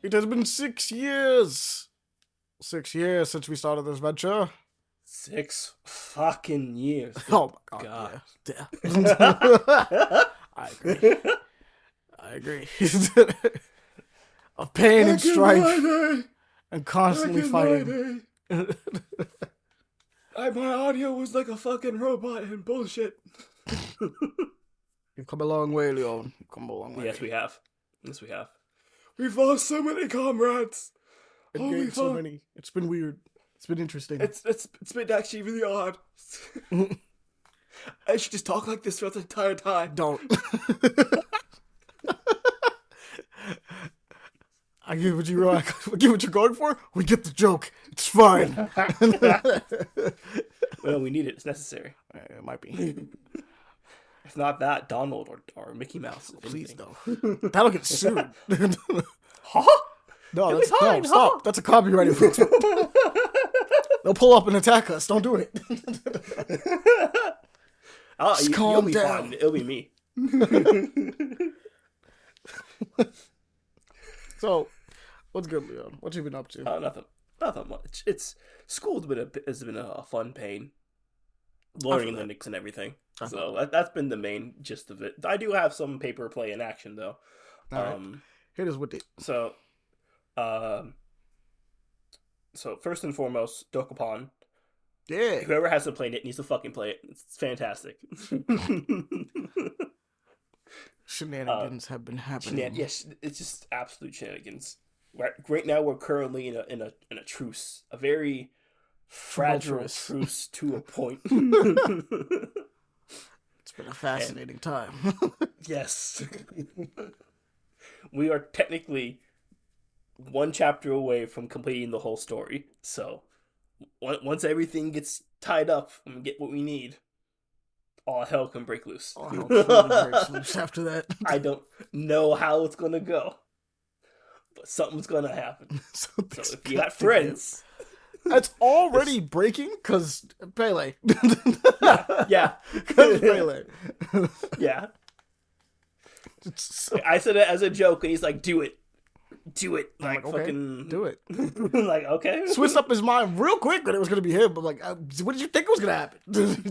It has been 6 years. 6 years since we started this venture. 6 fucking years. Oh my god. Yeah. I agree. I agree. Of pain and strife and constantly fighting. My audio was like a fucking robot and bullshit. You've come a long way, Leon. You've come a long way. Yes, we have. We've lost so many comrades. Holy so many. It's been weird. It's been interesting. It's been actually really odd. I should just talk like this throughout the entire time. Don't. I get what you're going for. We get the joke. It's fine. Well, we need it. It's necessary. It might be. If not that, Donald or Mickey Mouse. Please no. That'll get sued. Huh? No, stop. That's a copyright infringement. They'll pull up and attack us. Don't do it. You'll be fine. It'll be me. So, what's good, Leon? What you been up to? Nothing much. School's has been a fun pain. Learning Linux and everything. So that's been the main gist of it. I do have some paper play in action though. Hit us with it. So first and foremost, Dokapon. Yeah. Whoever hasn't played it needs to fucking play it. It's fantastic. Shenanigans have been happening. Yes, it's just absolute shenanigans. Right now, we're currently in a truce, a very fragile truce to a point. It's been a fascinating time. Yes, we are technically one chapter away from completing the whole story. So once everything gets tied up and we get what we need, all hell can break loose. All hell breaks loose after that. I don't know how it's gonna go, but something's gonna happen. So if you got friends, it's already breaking because Pele. Yeah. Because Pele. Yeah. I said it as a joke, and he's like, "Do it." Like okay, fucking do it. Like, okay. Switched up his mind real quick that it was gonna be him. But like, what did you think was gonna happen?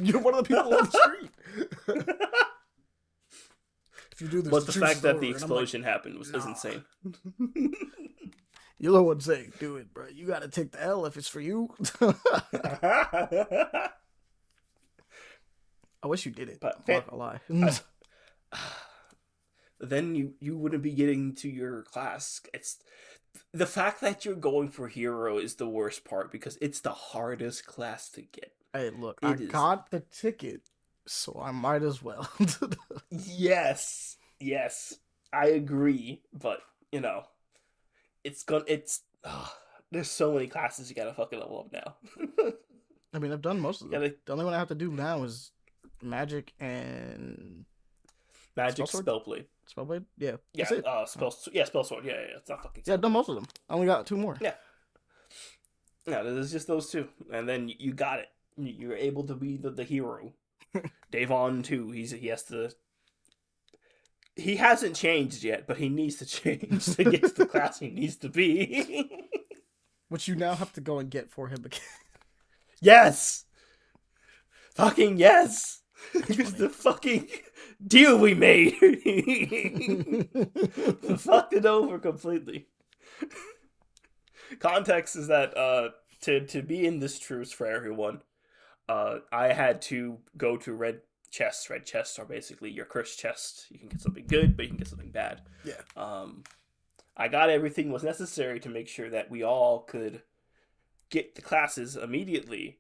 You're one of the people on the street. If you do this, but the fact that the explosion happened is insane. You're the one saying, "Do it, bro. You gotta take the L if it's for you." I wish you did it. But I'm not gonna lie. Then you wouldn't be getting to your class. It's the fact that you're going for hero is the worst part because it's the hardest class to get. Hey, look, I got the ticket, so I might as well. Yes, I agree, but there's so many classes you gotta fucking level up now. I mean, I've done most of them. The only one I have to do now is Magic and Spellblade. Spellblade? Yeah. Spell Sword. Yeah, it's not fucking. Yeah, I've done most of them. I only got 2 more. Yeah, there's just those 2, and then you got it. You're able to be the hero. Devaughn too. He hasn't changed yet, but he needs to change to get to the class he needs to be. Which you now have to go and get for him again. Yes! Fucking yes! Because the fucking deal we made fucked it over completely. Context is that to be in this truce for everyone, I had to go to red chests. Red chests are basically your cursed chest. You can get something good, but you can get something bad. Yeah. I got everything was necessary to make sure that we all could get the classes immediately,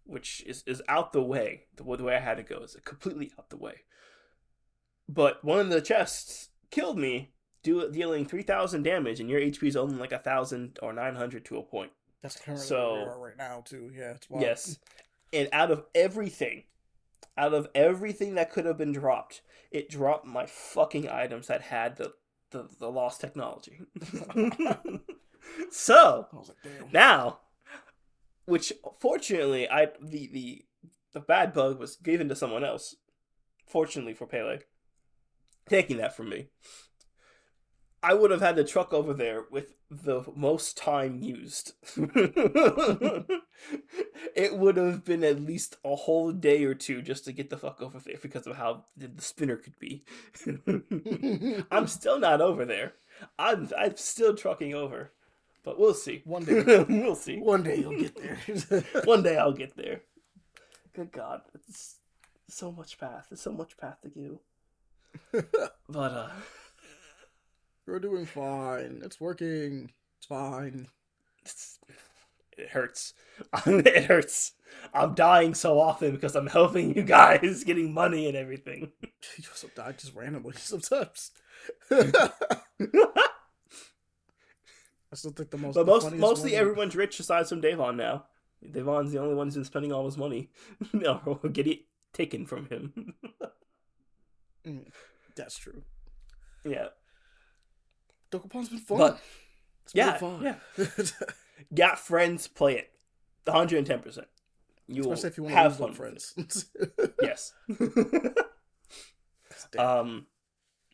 which is out the way. The way I had to go is completely out the way. But one of the chests killed me, dealing 3,000 damage, and your HP is only like 1,000 or 900 to a point. That's currently where we are right now, too. Yeah, it's wild. Yes. And out of everything that could have been dropped, it dropped my fucking items that had the lost technology. So, I was like, damn. now, which fortunately, the bad bug was given to someone else. Fortunately for Pele, taking that from me, I would have had the truck over there with the most time used. It would have been at least a whole day or two just to get the fuck over there because of how the spinner could be. I'm still not over there. I'm still trucking over. But we'll see. One day. We'll see. One day you'll get there. One day I'll get there. Good God. It's so much path. There's so much path to do. But, We're doing fine. It's working. It's fine. It hurts. It hurts. I'm dying so often because I'm helping you guys, getting money and everything. You also die just randomly sometimes. I still think But mostly everyone's rich aside from Devaughn now. Devaughn's the only one who's been spending all his money. Or get it taken from him. That's true. Yeah. Dokkapon's been fun. But, been fun. Yeah. Got friends, play it. 110%. You will Especially if you want have to fun friends. Yes.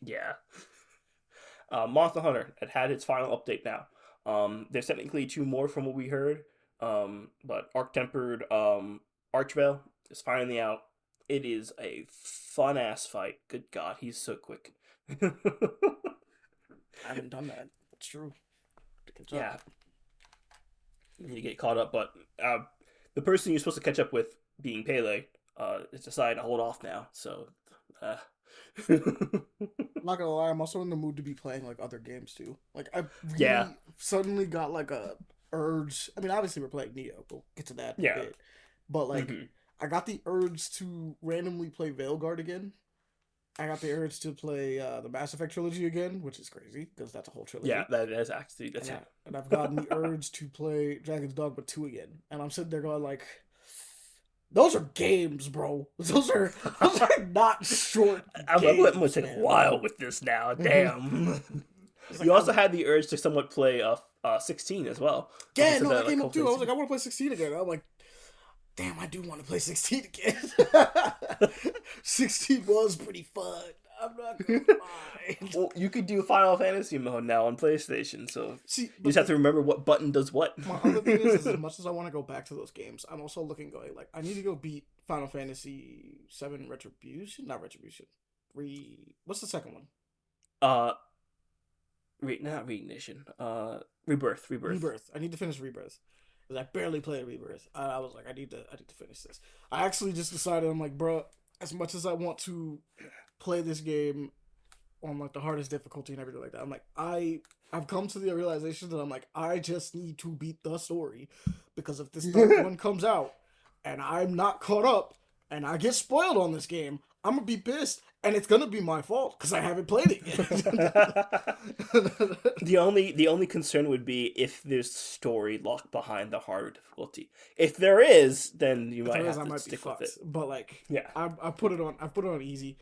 Yeah. Monster Hunter had its final update now. There's technically 2 more from what we heard. But Arc-Tempered Archvale is finally out. It is a fun-ass fight. Good God, he's so quick. I haven't done that. It's true. Yeah. You need to get caught up, but the person you're supposed to catch up with, being Pele, has decided to hold off now, so... I'm not gonna lie, I'm also in the mood to be playing like other games too. Like I really suddenly got like a urge. I mean, obviously we're playing Neo. We'll get to that in a bit. But like, I got the urge to randomly play Veilguard again. I got the urge to play the Mass Effect trilogy again, which is crazy because that's a whole trilogy. Yeah, that is actually and I've gotten the urge to play Dragon's Dogma 2 again, and I'm sitting there going like, those are games, bro. Those are not short. I'm going to take a while with this now. Damn. You also had the urge to somewhat play 16 as well. Yeah, no, that came up too. I was like, I want to play 16 again. I'm like, damn, I do want to play 16 again. 16 was pretty fun. I'm not gonna lie. Well, you could do Final Fantasy mode now on PlayStation, so you just have to remember what button does what. My other thing is as much as I want to go back to those games, I'm also going like, I need to go beat Final Fantasy 7 Retribution? Not Retribution. What's the second one? Not Reignition. Rebirth. I need to finish Rebirth. Because I barely played Rebirth. I was like, I need to finish this. I actually just decided, I'm like, bro, as much as I want to play this game on like the hardest difficulty and everything like that, I'm like, I've come to the realization that I'm like, I just need to beat the story, because if this third one comes out and I'm not caught up and I get spoiled on this game, I'm gonna be pissed, and it's gonna be my fault because I haven't played it yet. The only concern would be if there's story locked behind the harder difficulty. If there is, then you might have to stick with it. But like, yeah, I put it on easy,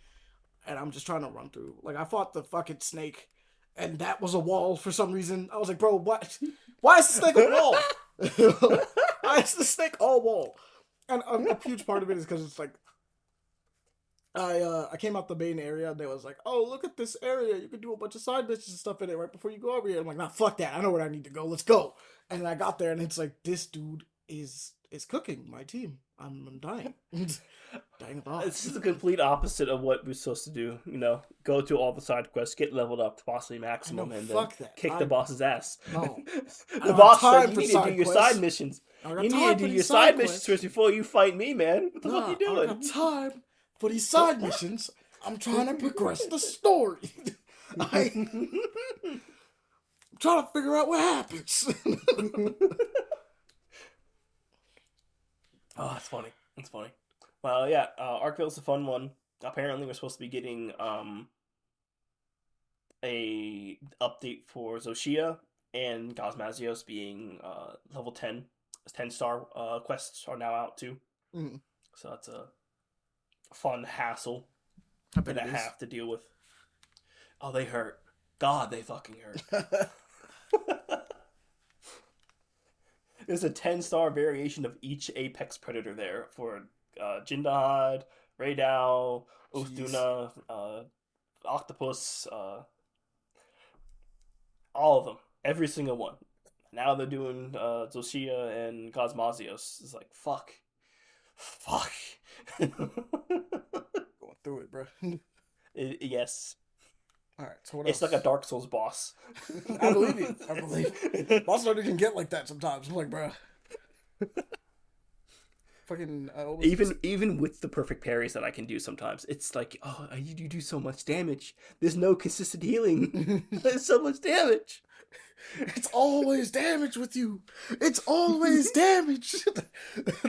and I'm just trying to run through. Like, I fought the fucking snake, and that was a wall for some reason. I was like, bro, what? Why is the snake a wall? Why is the snake all wall? And a huge part of it is because it's like, I came out the main area, and they was like, oh, look at this area. You can do a bunch of side missions and stuff in it right before you go over here. I'm like, nah, fuck that. I know where I need to go. Let's go. And I got there, and it's like, this dude is cooking my team. I'm dying. Dying off. This is the complete opposite of what we're supposed to do. You know, go to all the side quests, get leveled up to possibly maximum, and then kick the boss's ass. No. The boss said, you need to do your side missions. You need to do your side missions first before you fight me, man. What the fuck are you doing? I got time for these side missions. I'm trying to progress the story. I'm trying to figure out what happens. Oh, it's funny. It's funny. Well, yeah, Arcville's a fun one. Apparently, we're supposed to be getting a update for Zoshia and Cosmasios being level 10. 10-star quests are now out, too. Mm. So that's a fun hassle that I have to deal with. Oh, they hurt. God, they fucking hurt. There's a 10-star variation of each apex predator there for Jindad, Raydal, Uthduna, Octopus. All of them. Every single one. Now they're doing Zoshia and Cosmosios. It's like, fuck. Fuck. Going through it, bro. Yes. All right, so what else? It's like a Dark Souls boss. I believe you. I believe you. Boss Hunter can get like that sometimes. I'm like, bro. Fucking even with the perfect parries that I can do sometimes, it's like, oh, you do so much damage. There's no consistent healing. There's so much damage. It's always damage with you. It's always damage.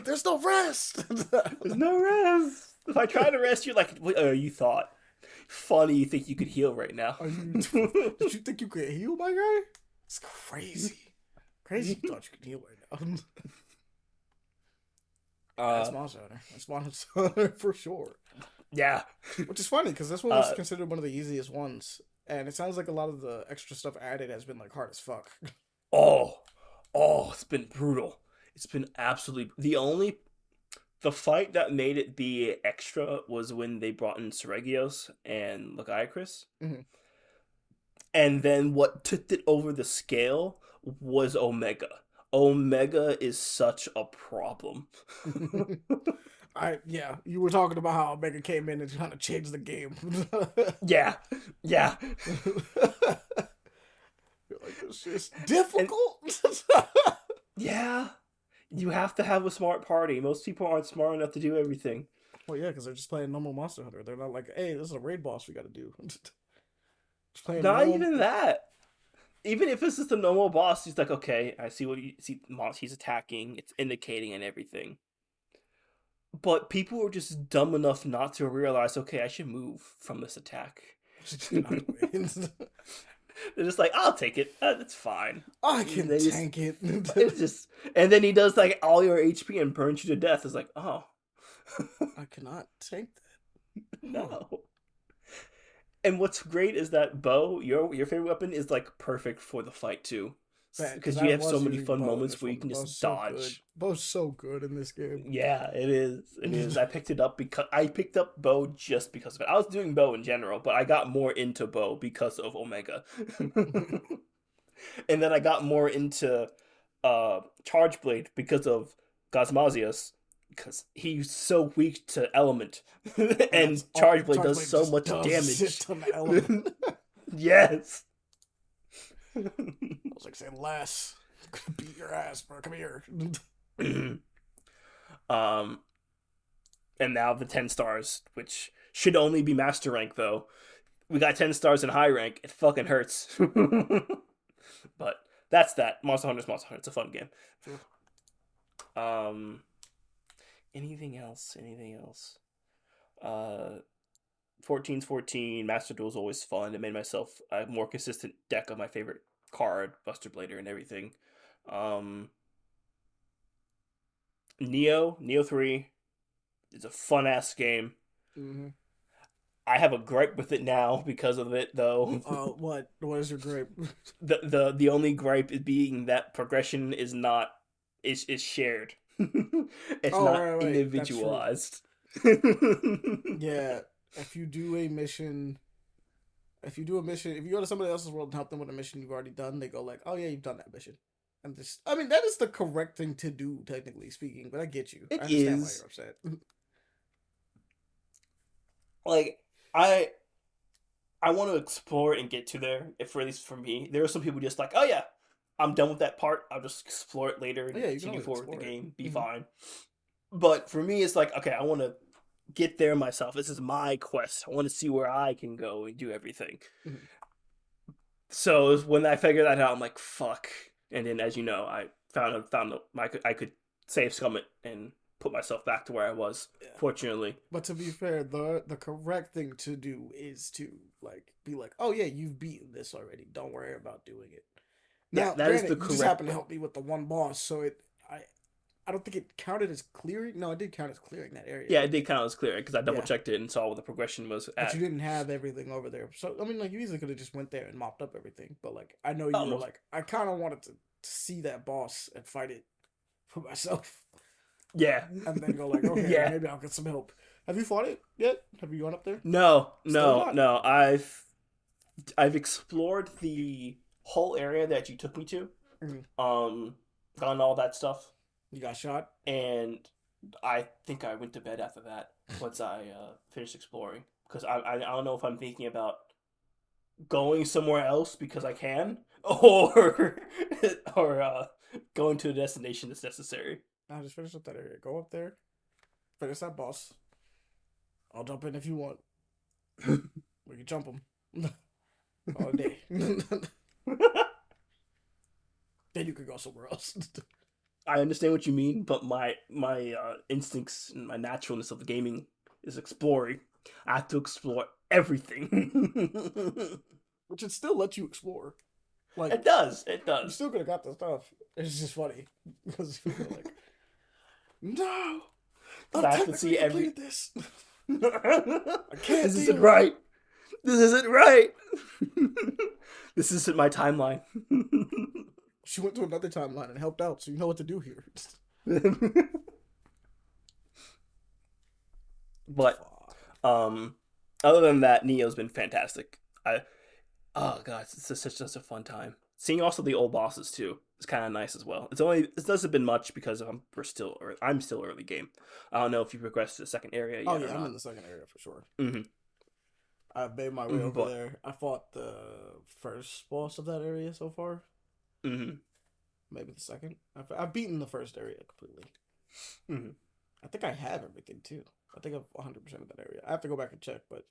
There's no rest. There's no rest. If I try to rest, you're like, you thought. Funny, you think you could heal right now. Did you think you could heal, my guy? It's crazy. Crazy you thought you could heal right now. That's Monster Hunter. That's Monster Hunter for sure. Yeah. Which is funny, because this one was considered one of the easiest ones. And it sounds like a lot of the extra stuff added has been like hard as fuck. Oh, it's been brutal. It's been absolutely... The fight that made it be extra was when they brought in Seregios and Lagiacrus. Mm-hmm. And then what tipped it over the scale was Omega. Omega is such a problem. You were talking about how Omega came in and kind of changed the game. Yeah. You're like, it's just difficult. Yeah. You have to have a smart party. Most people aren't smart enough to do everything. Well, yeah, because they're just playing normal Monster Hunter. They're not like, hey, this is a raid boss we got to do. Just playing Not even that. Even if it's just a normal boss, he's like, okay, I see what you see. He's attacking. It's indicating and everything. But people are just dumb enough not to realize, okay, I should move from this attack. They're just like, I'll take it. That's fine. I can tank it. It's just, and then he does like all your HP and burns you to death. It's like, oh, I cannot tank that. No. And what's great is that bow, your favorite weapon, is like perfect for the fight too, because you have so many fun moments where you can just dodge. Bow's so good in this game. Yeah, it is. It is. I picked it up because I picked up bow just because of it. I was doing bow in general, but I got more into bow because of Omega. And then I got more into Charge Blade because of Cosmosios, because he's so weak to element, and Charge Blade does so much damage. Yes. I was like saying, "Less, beat your ass, bro. Come here." And now the 10 stars, which should only be master rank, though. We got 10 stars in high rank. It fucking hurts. But that's that. Monster Hunter's Monster Hunter. It's a fun game. Sure. Anything else? 14's 14. Master Duel's always fun. It made myself a more consistent deck of my favorite card, Buster Blader and everything. Neo 3 is a fun ass game. Mm-hmm. I have a gripe with it now because of it, though. What is your gripe? The only gripe is being that progression is shared. It's not individualized. Yeah, if you do a mission, if you go to somebody else's world and help them with a mission you've already done, they go like, "Oh yeah, you've done that mission." And that is the correct thing to do, technically speaking. But I get you. I understand why you're upset. Like, I want to explore and get to there. If at least for me, there are some people just like, "Oh yeah, I'm done with that part. I'll just explore it later and continue forward with the game. Be fine." But for me, it's like, okay, I want to get there myself. This is my quest. I want to see where I can go and do everything. Mm-hmm. So when I figured that out, I'm like, fuck. And then, as you know, I found I could save Summit and put myself back to where I was. Yeah. Fortunately, but to be fair, the correct thing to do is to be like, oh yeah, you've beaten this already. Don't worry about doing it. Now, that is the correct. You just happened to help me with the one boss, so I don't think it counted as clearing. No, it did count as clearing that area. Yeah, it did count as clearing because I double checked it and saw what the progression was at. But you didn't have everything over there. So, I mean, you easily could have just went there and mopped up everything. But, I know you were like, I kind of wanted to see that boss and fight it for myself. Yeah. And then go okay, maybe I'll get some help. Have you fought it yet? Have you gone up there? No. I've explored the whole area that you took me to. Gotten all that stuff. You got shot? And I think I went to bed after that once I finished exploring. Because I don't know if I'm thinking about going somewhere else because I can, or going to a destination that's necessary. Nah, just finish up that area. Go up there, finish that boss. I'll jump in if you want. We can jump him all day. Then you could go somewhere else. I understand what you mean, but my instincts and my naturalness of the gaming is exploring. I have to explore everything. Which it still lets you explore. Like it does. You still could have got the stuff. It's just funny because people are like, "No, I have to see every this. I can't. This isn't right. This isn't right. This isn't my timeline." She went to another timeline and helped out, so you know what to do here. But other than that, Neo's been fantastic. Oh god, it's such a fun time. Seeing also the old bosses too is kind of nice as well. It doesn't been much because I'm still early game. I don't know if you progressed to the second area yet. Oh yeah, I'm in the second area for sure. Mm-hmm. I've made my way over there. I fought the first boss of that area so far. Mm-hmm. Maybe the second. I've beaten the first area completely. Mm-hmm. I think I have everything too. I think I've 100% of that area. I have to go back and check, but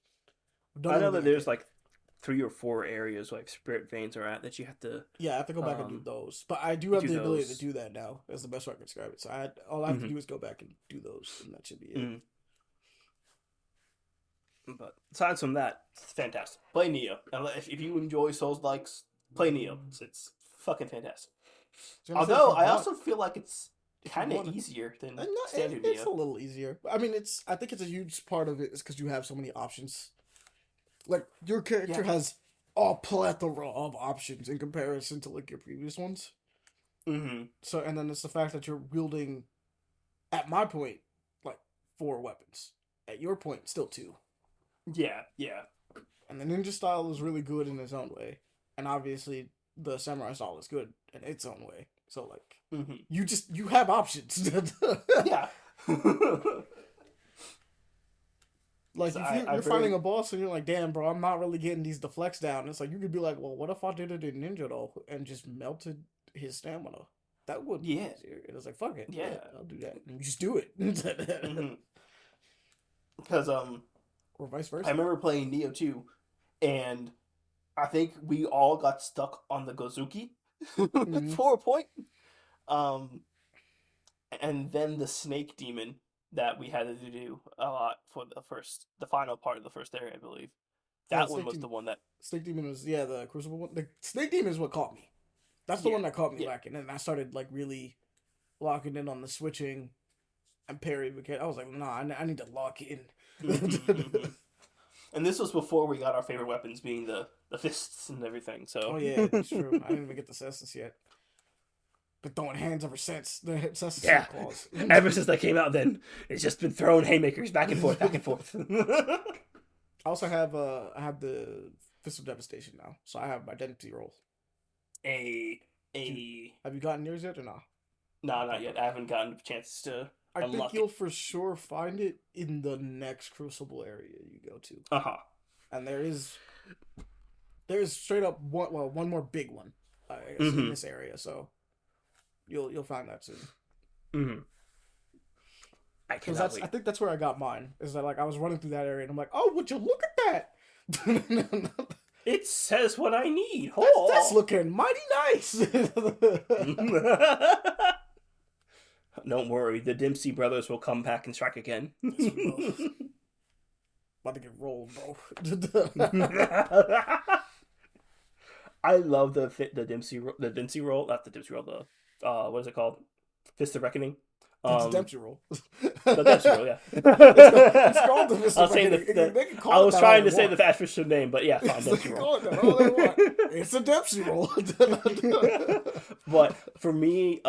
I know that there's like 3 or 4 areas like spirit veins are at that you have to. Yeah, I have to go back and do those. But I do have the ability to do that now. That's the best way I can describe it. So all I have to do is go back and do those, and that should be it. Mm-hmm. But aside from that, it's fantastic. Play Neo. If you enjoy Souls-likes, play Neo. It's fucking fantastic. Although I also feel like it's kind of easier than standard Neo. It's a little easier. I mean, I think it's a huge part of it is because you have so many options. Like your character has a plethora of options in comparison to like your previous ones. Mm-hmm. So, and then it's the fact that you're wielding, at my point, like 4 weapons. At your point, still 2. Yeah. And the ninja style is really good in its own way, and obviously the samurai style is good in its own way. So like, you have options. Yeah. Like so if you're fighting a boss and you're like, damn, bro, I'm not really getting these deflects down. It's like you could be like, well, what if I did it in ninja though and just melted his stamina? That would be easier. It was like, fuck it, yeah, I'll do that. And you just do it. Because or vice versa. I remember playing Neo 2, and I think we all got stuck on the Gozuki for a point. And then the snake demon that we had to do a lot for the final part of the first area, I believe. That one was the one that... Snake demon was, the Crucible one. The snake demon is what caught me. That's the one that caught me lacking. And I started, like, really locking in on the switching and parry. Because I was like, nah, I need to lock in. And this was before we got our favorite weapons being the fists and everything, so... Oh, yeah, that's true. I didn't even get the cestus yet. Been throwing hands ever since. The cestus claws. Ever since that came out, then it's just been throwing haymakers back and forth, back and forth. I also have I have the Fist of Devastation now, so I have my identity roll. Have you gotten yours yet or not? No, not yet. I haven't gotten a chance to unlock think you'll for sure find it in the next Crucible area you go to. And there is straight up one more big one in this area, so you'll find that soon. Mm-hmm. I think that's where I got mine. Is that like I was running through that area and I'm like, oh, would you look at that? It says what I need. That's looking mighty nice. Don't worry, the Dempsey brothers will come back and strike again. Yes, we will. About to get rolled, bro. I love the Dempsey roll, not the Dempsey roll, the what is it called? Fist of Reckoning. It's a Dempsey roll. The Dempsey roll, yeah. It's called the Fist of Reckoning. I was trying to say the official name, but yeah, fine, Dempsey roll. It's a Dempsey roll. But for me,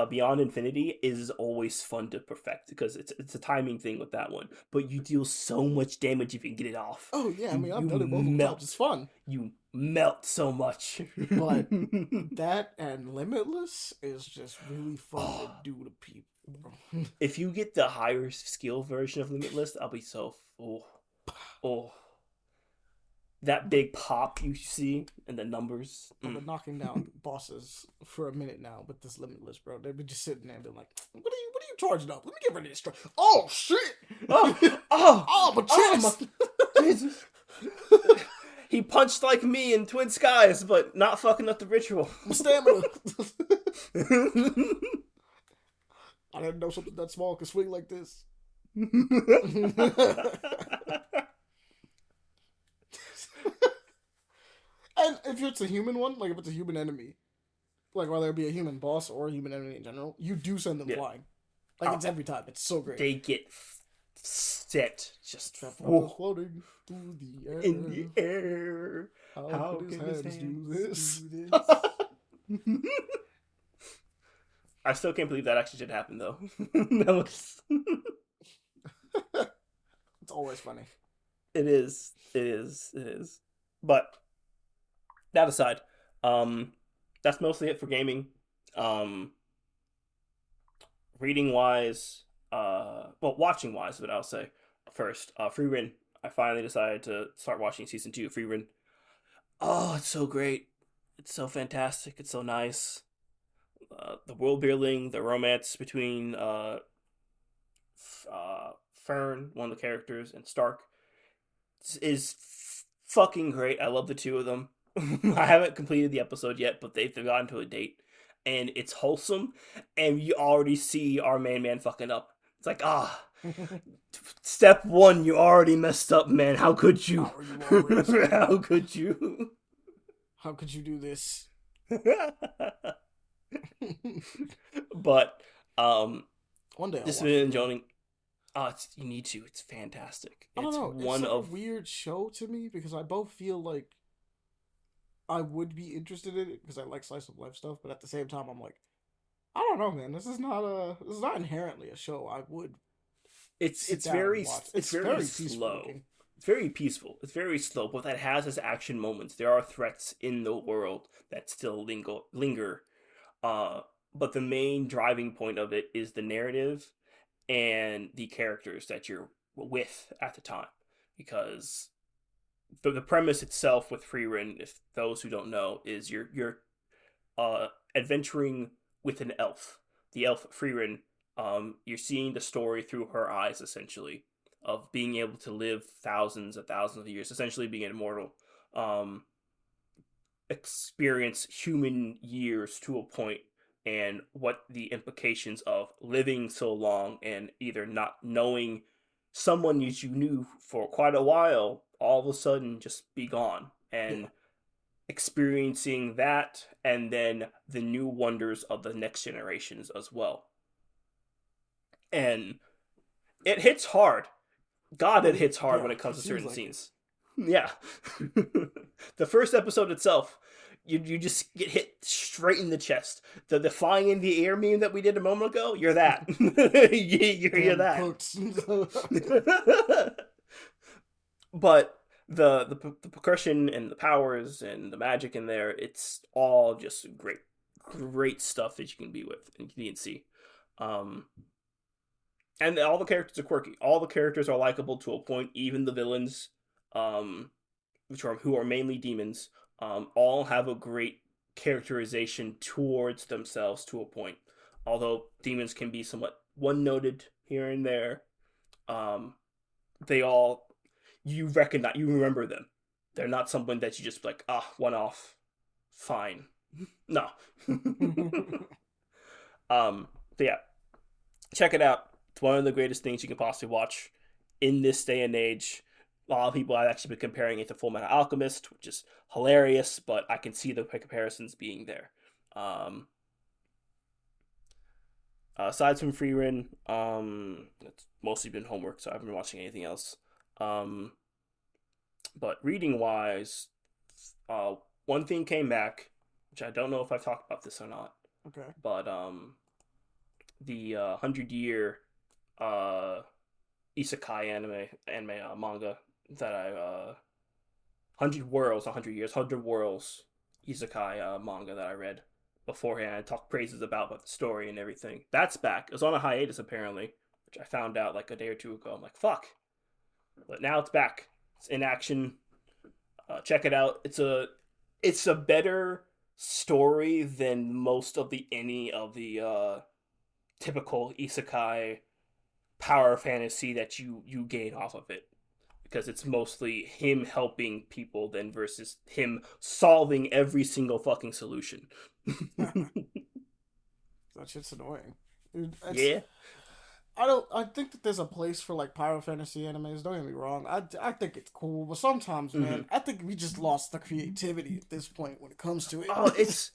Beyond Infinity is always fun to perfect because it's a timing thing with that one. But you deal so much damage if you can get it off. Oh yeah, I mean I've done it multiple times. It's fun. You melt so much. But that and Limitless is just really fun to do to people. If you get the higher skill version of Limitless, I'll be so oh that big pop you see and the numbers. I've been knocking down bosses for a minute now with this Limitless, bro. They've been just sitting there and been like, "What are you charging up? Let me get rid of this strike. Oh shit! Oh, my chest! Jesus." He punched like me in Twin Skies, but not fucking up the ritual. My stamina. I didn't know something that small could swing like this. And if it's a human one, like if it's a human enemy, like whether it be a human boss or a human enemy in general, you do send them flying. Like it's every time. It's so great. They get set just floating through the air. In the air. How could his hands do this? I still can't believe that actually did happen, though. That was... It's always funny. It is. But that aside, that's mostly it for gaming. Reading wise, watching wise, but I'll say first, Frieren. I finally decided to start watching season 2 of Frieren. Oh, it's so great. It's so fantastic. It's so nice. The world building, the romance between Fern, one of the characters, and Stark is fucking great. I love the two of them. I haven't completed the episode yet, but they've gotten to a date, and it's wholesome, and you already see our man fucking up. It's like, step 1, you already messed up, man. How could you? How could you? How could you do this? But one day just been enjoying. You need to. It's fantastic. I don't know. It's a weird show to me because I both feel like I would be interested in it because I like slice of life stuff, but at the same time, I'm like, I don't know, man. This is not inherently a show I would. It's very slow. It's very peaceful. It's very slow, but that has its action moments. There are threats in the world that still linger. But the main driving point of it is the narrative and the characters that you're with at the time. Because the premise itself with Frieren, if those who don't know, is you're adventuring with an elf. The elf Frieren, you're seeing the story through her eyes, essentially, of being able to live thousands and thousands of years, essentially being immortal. Experience human years to a point, and what the implications of living so long and either not knowing someone you knew for quite a while, all of a sudden just be gone, and experiencing that, and then the new wonders of the next generations as well. And it hits hard. God, it hits hard when it comes to certain scenes. Yeah. The first episode itself, you just get hit straight in the chest. The flying in the air meme that we did a moment ago, you're that. you're that. But the percussion and the powers and the magic in there, it's all just great stuff that you can be with and you can see. And all the characters are quirky. All the characters are likable to a point. Even the villains, who are mainly demons, all have a great characterization towards themselves to a point. Although demons can be somewhat one-noted here and there, you remember them. They're not someone that you just like, one off, fine. No. Yeah, check it out. It's one of the greatest things you can possibly watch in this day and age. A lot of people have actually been comparing it to Fullmetal Alchemist, which is hilarious, but I can see the comparisons being there. Aside from Frieren, it's mostly been homework, so I haven't been watching anything else. But reading-wise, one thing came back, which I don't know if I've talked about this or not. Okay. But the 100-year isekai anime manga that I 100 Worlds, 100 Years, 100 Worlds isekai manga that I read beforehand. I talked praises about the story and everything. That's back. It was on a hiatus apparently, which I found out like a day or two ago. I'm like, fuck. But now it's back. It's in action. Check it out. It's a better story than most of any of the typical isekai power fantasy that you gain off of it, because it's mostly him helping people than versus him solving every single fucking solution. That shit's annoying. Dude, Yeah. I think that there's a place for like power fantasy animes. Don't get me wrong. I think it's cool, but sometimes, man, I think we just lost the creativity at this point when it comes to it. Oh, it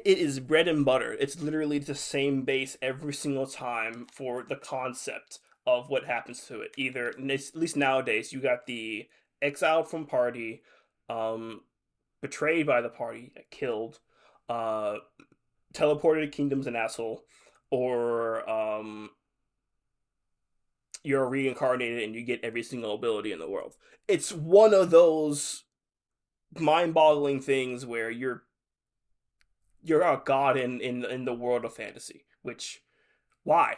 is bread and butter. It's literally the same base every single time for the concept of what happens to it. Either, at least nowadays, you got the exiled from party, betrayed by the party, killed, teleported to kingdom's an asshole, or you're reincarnated and you get every single ability in the world. It's one of those mind-boggling things where you're a god in the world of fantasy, which why?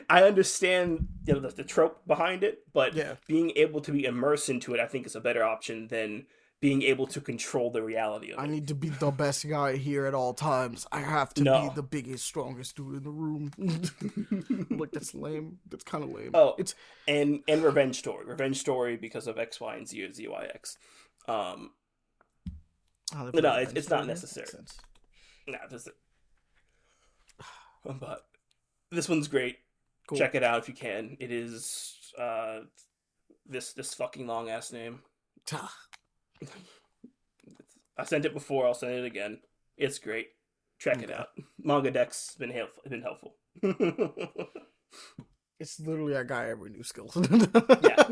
I understand the trope behind it, but being able to be immersed into it, I think, is a better option than being able to control the reality of it. I need to be the best guy here at all times. I have to be the biggest, strongest dude in the room. Like, that's lame. That's kind of lame. Oh, and revenge story because of X, Y, and Z or ZYX. No, it's not necessary. No, but this one's great. Cool. Check it out if you can. It is this fucking long ass name. I sent it before. I'll send it again. It's great. Check it out. Manga Deck's been helpful. It's literally a guy every new skill. Yeah.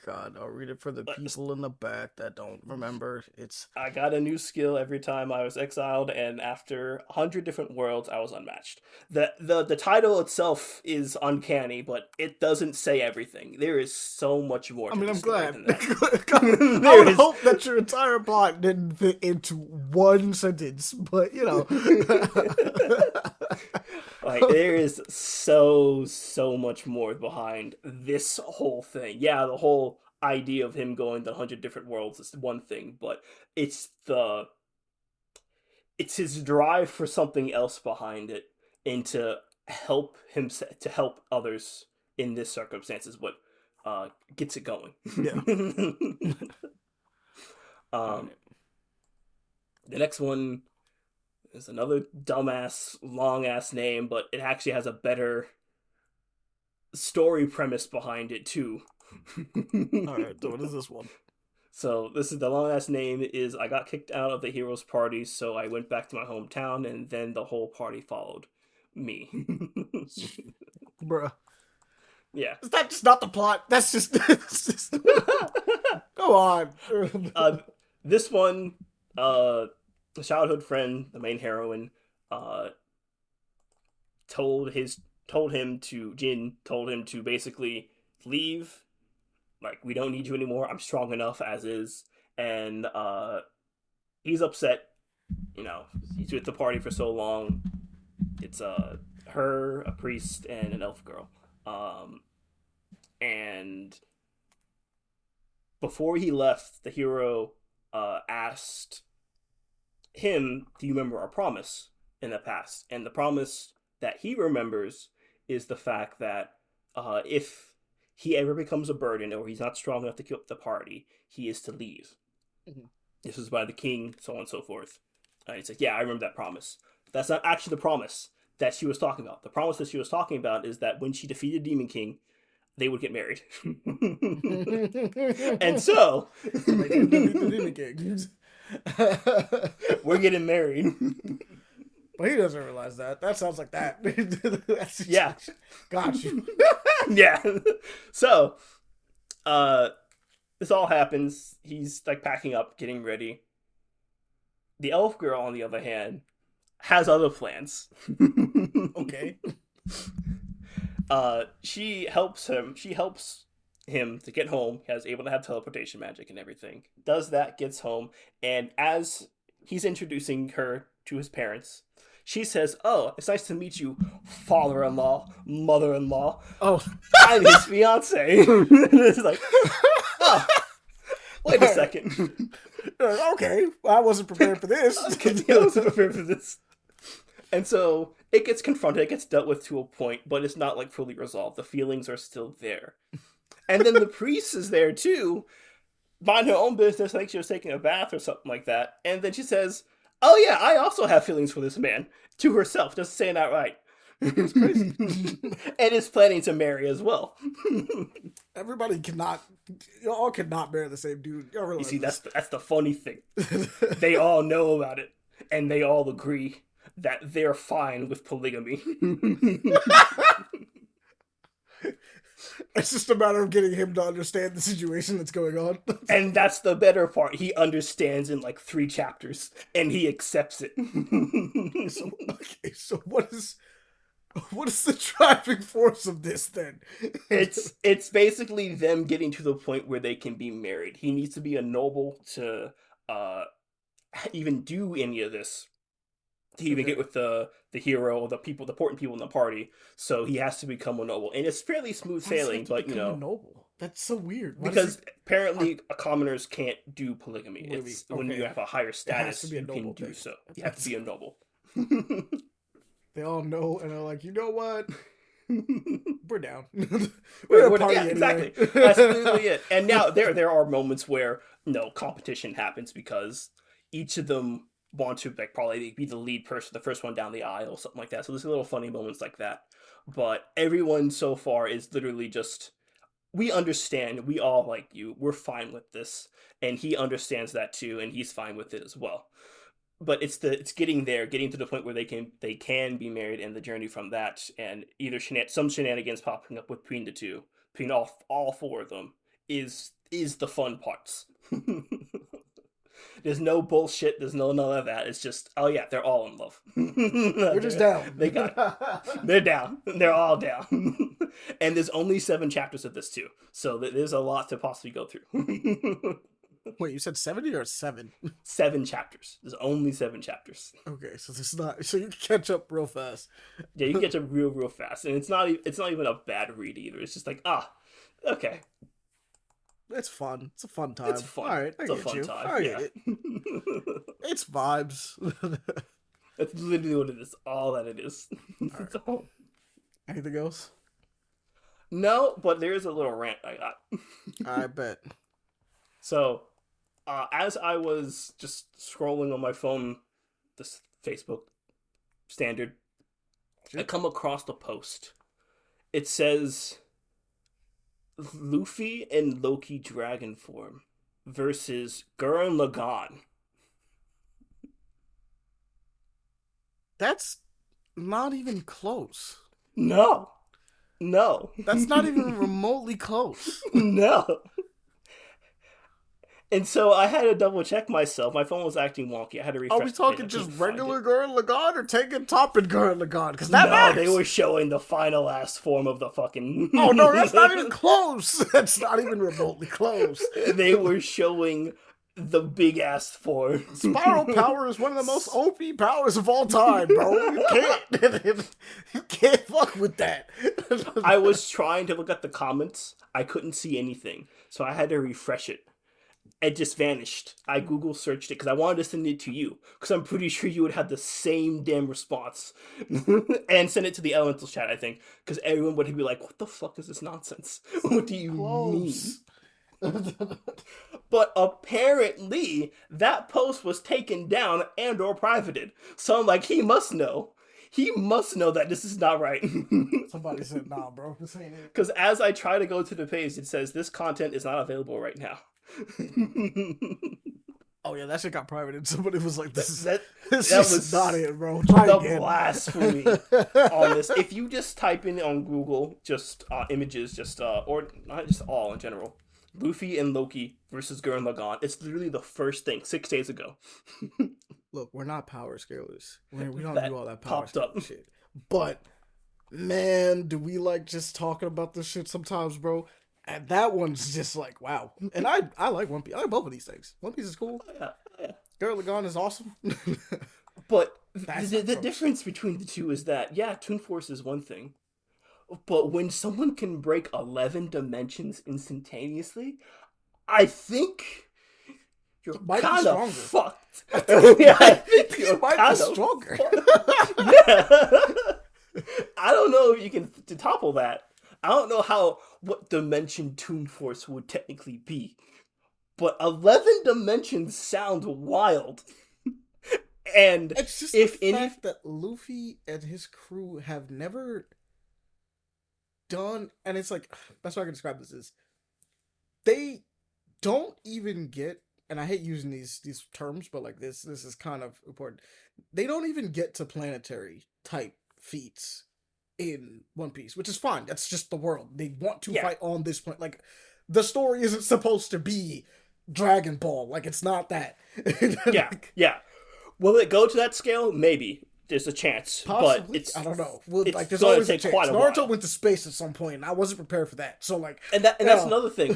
God, I'll read it for the people in the back that don't remember. I got a new skill every time I was exiled, and after 100 different worlds, I was unmatched. The title itself is uncanny, but it doesn't say everything. There is so much more. I'm glad. I would hope that your entire plot didn't fit into one sentence, but you know. Like, there is so much more behind this whole thing. Yeah, the whole idea of him going to 100 different worlds is one thing, but it's his drive for something else behind it, and to help others in this circumstance is what gets it going. Yeah. The next one is another dumbass, long-ass name, but it actually has a better story premise behind it, too. Alright, so what is this one? So, this is the long-ass name is, I got kicked out of the hero's party, so I went back to my hometown, and then the whole party followed me. Bruh. Yeah. Is that just not the plot? That's just... Go on. This one, a childhood friend, the main heroine, told him to basically leave. Like, we don't need you anymore. I'm strong enough as is. And he's upset. You know, he's with the party for so long. It's her, a priest, and an elf girl. And before he left, the hero asked him, do you remember our promise in the past? And the promise that he remembers is the fact that if he ever becomes a burden or he's not strong enough to keep the party, he is to leave. Mm-hmm. This is by the king, so on and so forth. He said, yeah, I remember that promise. That's not actually the promise that she was talking about. The promise that she was talking about is that when she defeated Demon King, they would get married. And so... we're getting married. But he doesn't realize that. That sounds like that. Yeah. Got you. Yeah. So, this all happens. He's like packing up, getting ready. The elf girl, on the other hand, has other plans. Okay. She helps him. She helps him to get home. He's able to have teleportation magic and everything. Does that, gets home, and as he's introducing her to his parents, she says, "Oh, it's nice to meet you, father-in-law, mother-in-law. Oh, I'm his fiance." It's like, oh, wait a second. okay. I wasn't prepared for this. I wasn't prepared for this. And so it gets confronted, it gets dealt with to a point, but it's not like fully resolved. The feelings are still there. And then the priest is there too, mind her own business, like she was taking a bath or something like that. And then she says, "Oh yeah, I also have feelings for this man," to herself, just saying that right. It's crazy. And is planning to marry as well. Everybody cannot, you all cannot marry the same dude. You see, that's the funny thing. They all know about it, and they all agree that they're fine with polygamy. It's just a matter of getting him to understand the situation that's going on. And that's the better part. He understands in like 3 chapters, and he accepts it. So what is the driving force of this then? It's basically them getting to the point where they can be married. He needs to be a noble to even do any of this. To even get with the hero, the important people in the party, so he has to become a noble, and it's fairly smooth sailing. But you know, a noble. That's so weird. Because apparently commoners can't do polygamy. It's when you have a higher status, you can do so. You have to be a noble. They all know, and they're like, you know what? We're down. We're party anyway. Exactly. That's literally it. And now there are moments where competition happens because each of them want to like probably be the lead person, the first one down the aisle, something like that. So there's little funny moments like that. But everyone so far is literally just, we understand, we all like you, we're fine with this, and he understands that too, and he's fine with it as well. But it's getting there, getting to the point where they can be married, and the journey from that, and either some shenanigans popping up between the two, between all 4 of them, is the fun parts. There's no bullshit. There's none of that. It's just, oh yeah, they're all in love. We're just down. They got it. They're down. They're all down. And there's only 7 chapters of this too, so there's a lot to possibly go through. Wait, you said 70 or 7? 7 chapters. There's only 7 chapters. Okay, so you can catch up real fast. Yeah, you can catch up real fast, and it's not even a bad read either. It's just like, okay. It's fun. It's a fun time. It's fun. All right, it's a fun time. I get it. It's vibes. That's literally what it is. All that it is. Right. Anything else? No, but there's a little rant I got. I bet. So, as I was just scrolling on my phone, this Facebook standard, I come across the post. It says, Luffy and Loki dragon form versus Gurren Lagann. That's not even close. No. That's not even remotely close. No. And so I had to double check myself. My phone was acting wonky. I had to refresh. Are we talking just regular Gurren Lagann or taking top in Gurren Lagann? Because that matters. They were showing the final ass form of the fucking... Oh no, that's not even close. That's not even remotely close. They were showing the big ass form. Spiral power is one of the most OP powers of all time, bro. You can't fuck with that. I was trying to look at the comments. I couldn't see anything. So I had to refresh it. It just vanished. I Google searched it because I wanted to send it to you because I'm pretty sure you would have the same damn response and send it to the Elementals chat, I think, because everyone would be like, what the fuck is this nonsense? What do you mean? But apparently that post was taken down and or privated. So I'm like, he must know. He must know that this is not right. Somebody said, nah, bro, this ain't it. Because as I try to go to the page, it says this content is not available right now. Oh yeah, that shit got privated. Somebody was like, "This that was not it, bro." Try the again. Blasphemy on this. If you just type in on Google, just images, or not just all in general, Luffy and Loki versus Gurren Lagann. It's literally the first thing 6 days ago. Look, we're not power scalers. We don't do all that power popped up shit. But Man, do we like just talking about this shit sometimes, bro? And that one's just like, wow. And I like One Piece. I like both of these things. One Piece is cool. Oh, yeah, oh, yeah. Gurren Lagann is awesome. But That's the difference between the two is that, yeah, Toon Force is one thing. But when someone can break 11 dimensions instantaneously, I think you're kind of fucked. Yeah, I think you're might kind be of stronger. Yeah. I don't know if you can to topple that. I don't know what dimension Toon Force would technically be. But 11 dimensions sound wild. And it's just if the fact that Luffy and his crew have never done, and it's like, that's how I can describe this is, they don't even get, and I hate using these terms, but like this is kind of important. They don't even get to planetary type feats in One Piece, which is fine. That's just the world. They want to fight on this point. Like, the story isn't supposed to be Dragon Ball. Like, it's not that. Yeah. Will it go to that scale? Maybe. There's a chance. Possibly. But it's, I don't know. Well, it's like, there's going always to a take chance. quite a Naruto while. went to space at some point, and I wasn't prepared for that. So, like... And that's another thing.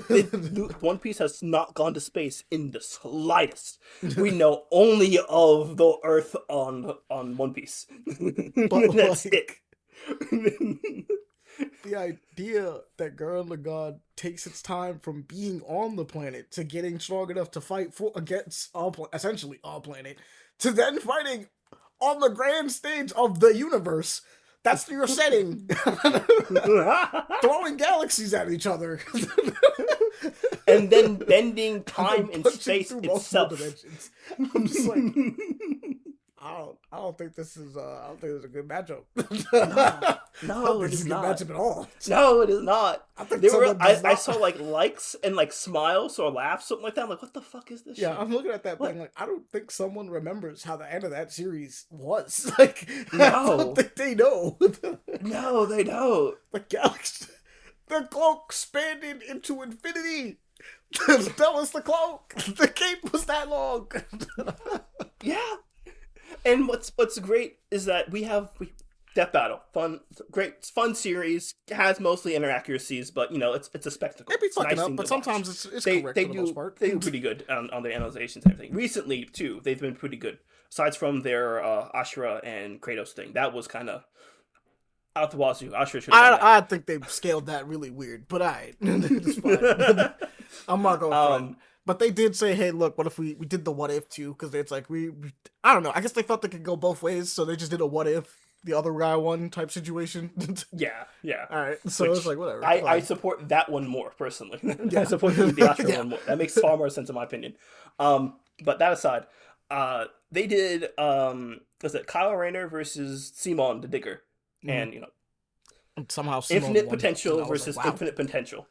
One Piece has not gone to space in the slightest. We know only of the Earth on One Piece. But that's like, it. The idea that Gurren Lagann takes its time from being on the planet to getting strong enough to fight against essentially all planet, to then fighting on the grand stage of the universe. That's your setting. Throwing galaxies at each other. And then bending time and space itself. I'm just like, I don't think this is a good matchup. No, it is a good not. matchup at all. No, it is not. I think I saw like likes and like smiles or laughs, something like that. I'm like, what the fuck is this? Yeah, shit? I'm looking at that thing like, I don't think someone remembers how the end of that series was. Like, No. I don't think they know. No, they don't. The galaxy, the cloak expanded into infinity. That was the cloak. The cape was that long. Yeah. And what's great is that we Death Battle, fun series, has mostly inaccuracies, but you know it's a spectacle. Maybe fucking nice up, but sometimes it's correct they for the do most part. They do pretty good on their analyzations and everything. Recently too, they've been pretty good. Aside from their Ashura and Kratos thing, that was kind of out the wazoo. Ashura should. I think they scaled that really weird, but it's fine. I'm not going. But they did say, hey, look, what if we did the what if too? Because it's like, I don't know. I guess they thought they could go both ways, so they just did a what if the other guy won type situation. Yeah. All right. So it's like, whatever. I support that one more, personally. I support the Ashura one more. That makes far more sense in my opinion. But that aside, they did, was it Kylo Rayner versus Simon the Digger? Mm-hmm. And, you know, somehow infinite potential versus like, wow. Infinite potential.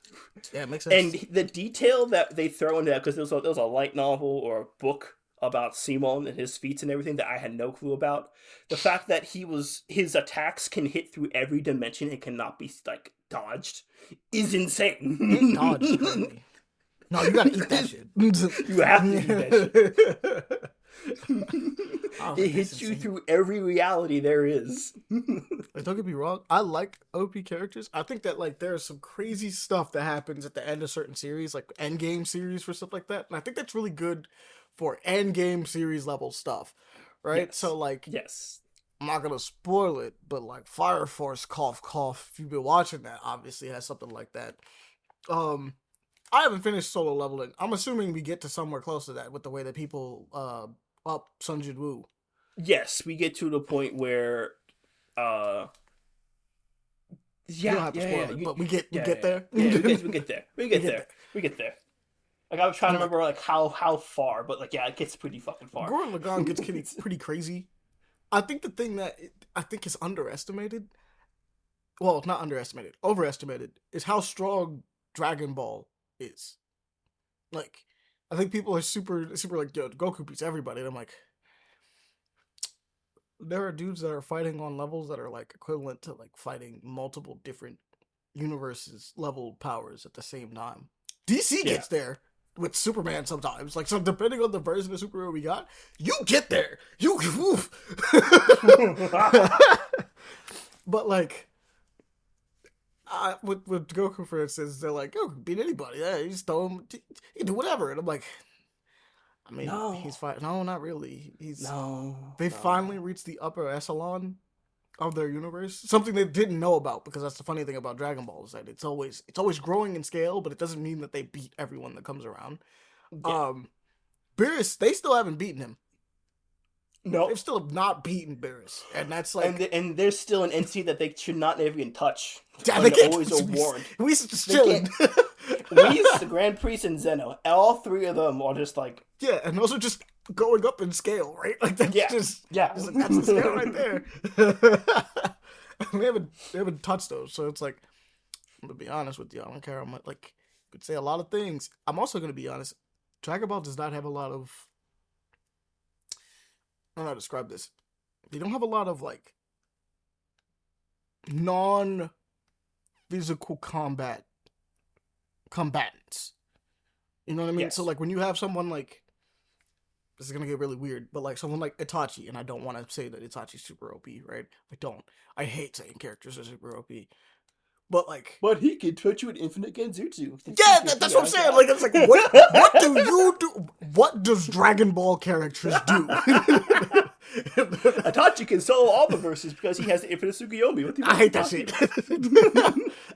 Yeah, it makes sense. And the detail that they throw into that, because there was a light novel or a book about Simon and his feats and everything that I had no clue about. The fact that his attacks can hit through every dimension and cannot be like dodged is insane. Dodged. No, you gotta eat that shit. You have to eat that shit. It hits you through every reality there is. Like, don't get me wrong, I like OP characters. I think that like there's some crazy stuff that happens at the end of certain series, like endgame series for stuff like that, and I think that's really good for endgame series level stuff, right? Yes. So like, yes, I'm not gonna spoil it, but like Fire Force, cough cough. If you've been watching that, obviously has something like that. I haven't finished solo leveling. I'm assuming we get to somewhere close to that with the way that people up Sun Jin Woo. Yes, we get to the point where you don't have to spoil it, but we get there. Yeah, we get there. Like I was trying to remember like how far, but like yeah, it gets pretty fucking far. Gurren Lagann gets pretty crazy. I think the thing that I think is underestimated, well, not underestimated, overestimated, is how strong Dragon Ball is. Like, I think people are super like, yo, Goku beats everybody, and I'm like, there are dudes that are fighting on levels that are like equivalent to like fighting multiple different universes level powers at the same time. DC gets there with Superman sometimes. Like, so depending on the version of Superman we got, you get there. But like, with Goku, for instance, they're like, "Goku can beat anybody. Yeah, you just throw him. He can do whatever." And I'm like, I mean, No, he's fine. No, not really. no, They no. finally reached the upper echelon of their universe. Something they didn't know about, because that's the funny thing about Dragon Ball, is that it's always growing in scale, but it doesn't mean that they beat everyone that comes around. Yeah. Beerus, they still haven't beaten him. No. They've still not beaten Beerus, and that's like, and there's still an entity that they should not even touch. yeah, They they can't. always are warned. Whis just They chilling. Whis, the Grand Priest, and Zeno, all three of them are just like, Yeah, and those are just going up in scale, right? Like that's yeah, just yeah. that's the scale right there. they haven't touched those, so it's like, I'm gonna be honest with you. I don't care how much. Like, you could say a lot of things. I'm also gonna be honest. Dragon Ball does not have a lot of. I don't know how to describe this. They don't have a lot of like non-physical combatants. You know what I mean? Yes. So like when you have someone like, this is gonna get really weird, but like someone like Itachi, and I don't want to say that Itachi's super OP, right? I don't. I hate saying characters are super OP. But like, but he can touch you with infinite genjutsu. Yeah, that's what I'm saying. Like, it's like, what do you do? What does Dragon Ball characters do? Itachi can solo all the verses because he has infinite Tsukuyomi. I hate that shit.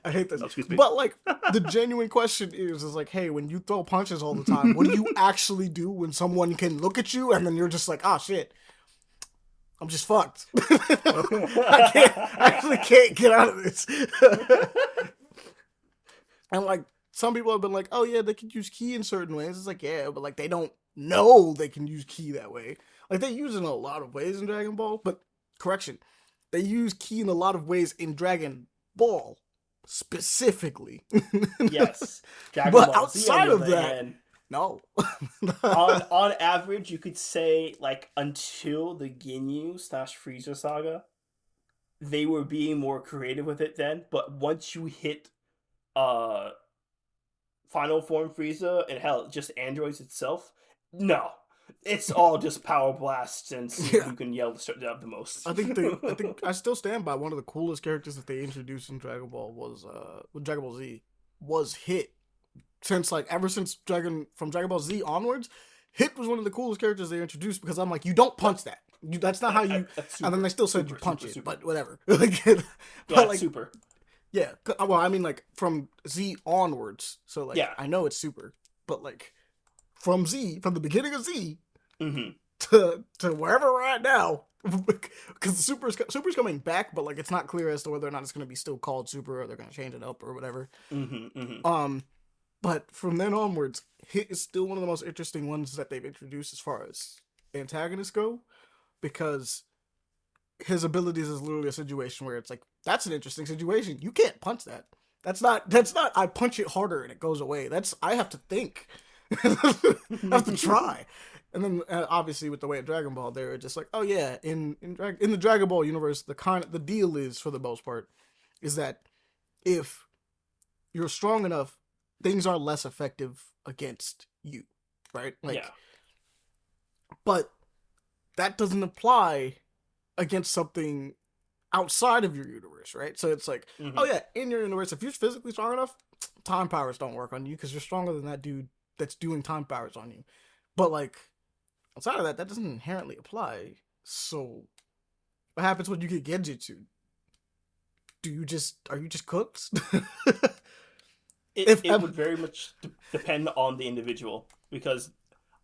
I hate that. No, excuse me. But like, the genuine question is like, hey, when you throw punches all the time, what do you actually do when someone can look at you and then you're just like, ah, shit, I'm just fucked. I actually can't get out of this. And like, some people have been like, oh yeah, they can use ki in certain ways. It's like, yeah, but like they don't know they can use ki that way. Like, they use it in a lot of ways in Dragon Ball, but correction, they use ki in a lot of ways in Dragon Ball specifically. Yes. Dragon But Ball Z, outside on of the other that, hand, no. on average, you could say, like, until the Ginyu / Frieza saga, they were being more creative with it then. But once you hit Final Form Frieza, and hell, just androids itself, no. It's all just power blasts and see who can yell the most. I think I still stand by one of the coolest characters that they introduced in Dragon Ball was with Dragon Ball Z was Hit. Ever since Dragon Ball Z onwards, Hit was one of the coolest characters they introduced, because I'm like, you don't punch that. That's not how you. And then they still said you punch it, but whatever. Like, super. Yeah, well, I mean, like, from Z onwards, so like, yeah. I know it's super, but like, from the beginning of Z, to wherever we're at now, because Super's coming back, but like, it's not clear as to whether or not it's going to be still called Super, or they're going to change it up or whatever. But from then onwards, Hit is still one of the most interesting ones that they've introduced as far as antagonists go, because his abilities is literally a situation where it's like, that's an interesting situation. You can't punch that. That's not. I punch it harder and it goes away. I have to think. I have to try. And then obviously with the way of Dragon Ball, they're just like, oh yeah, in the Dragon Ball universe, the deal is, for the most part, is that if you're strong enough, things are less effective against you, right? Like, yeah. But that doesn't apply against something outside of your universe, right? So it's like, oh yeah, in your universe, if you're physically strong enough, time powers don't work on you because you're stronger than that dude that's doing time powers on you. But like, outside of that, that doesn't inherently apply. So what happens when you get Genjutsu? Are you just cooked? It would very much depend on the individual, because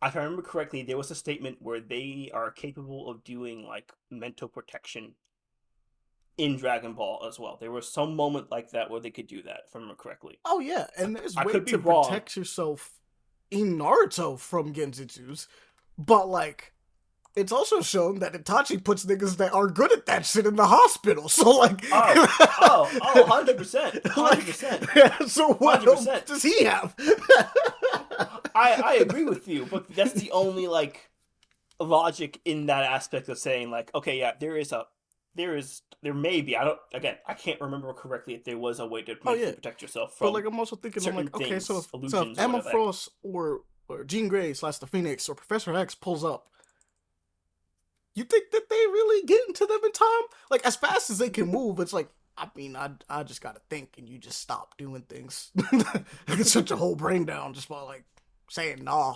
if I remember correctly, there was a statement where they are capable of doing like mental protection in Dragon Ball as well. There was some moment like that where they could do that, if I remember correctly. Oh yeah, and there's a way to protect yourself in Naruto from Genjutsus, but like, it's also shown that Itachi puts niggas that are good at that shit in the hospital. So like, 100%, 100%. Yeah, so what 100%. Does he have? I agree with you, but that's the only like logic in that aspect of saying like, okay, yeah, there may be. I can't remember correctly if there was a way to protect yourself from. But like, I'm also thinking, I'm like, okay, so if Emma Frost or Jean Grey / the Phoenix or Professor X pulls up, you think that they really get into them in time? Like, as fast as they can move, it's like, I mean, I just gotta think, and you just stop doing things. I can shut your whole brain down just by like saying nah.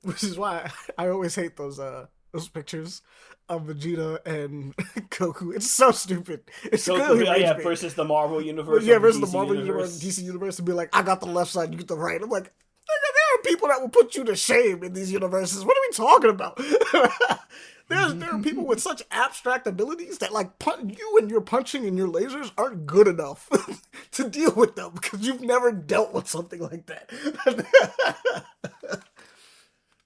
Which is why I always hate those pictures of Vegeta and Goku. It's so stupid. It's clearly versus the Marvel universe. Versus the Marvel universe, DC universe, to be like, I got the left side, you get the right. I'm like, there are people that will put you to shame in these universes. What are we talking about? There are people with such abstract abilities that like you and your punching and your lasers aren't good enough to deal with them because you've never dealt with something like that.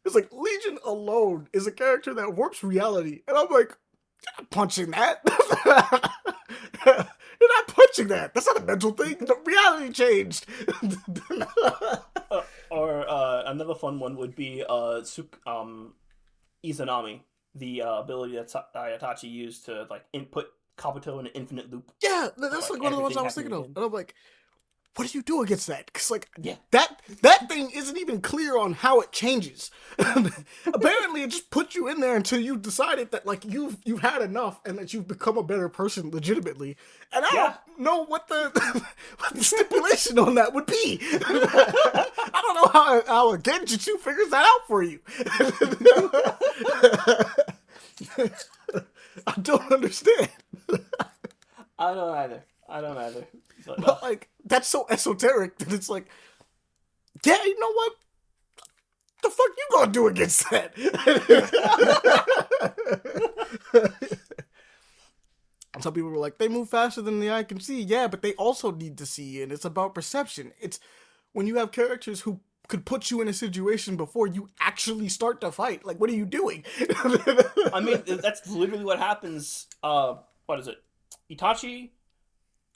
It's like Legion alone is a character that warps reality, and I'm like, you're not punching that. You're not punching that. That's not a mental thing. The reality changed. Or another fun one would be Izanami, the ability that Itachi used to like input Kabuto in an infinite loop. Yeah, that's like one of the ones I was thinking of. And I'm like, what do you do against that? Because like yeah. that thing isn't even clear on how it changes. Apparently, it just puts you in there until you decided that like you've had enough and that you've become a better person legitimately. And I don't know what the stipulation on that would be. I don't know how a Genjutsu figures that out for you. I don't understand. I don't either. But like, that's so esoteric that it's like, yeah, you know what? The fuck you gonna do against that? Some people were like, they move faster than the eye can see. Yeah, but they also need to see, and it's about perception. It's when you have characters who could put you in a situation before you actually start to fight. Like, what are you doing? I mean, that's literally what happens. What is it? Itachi.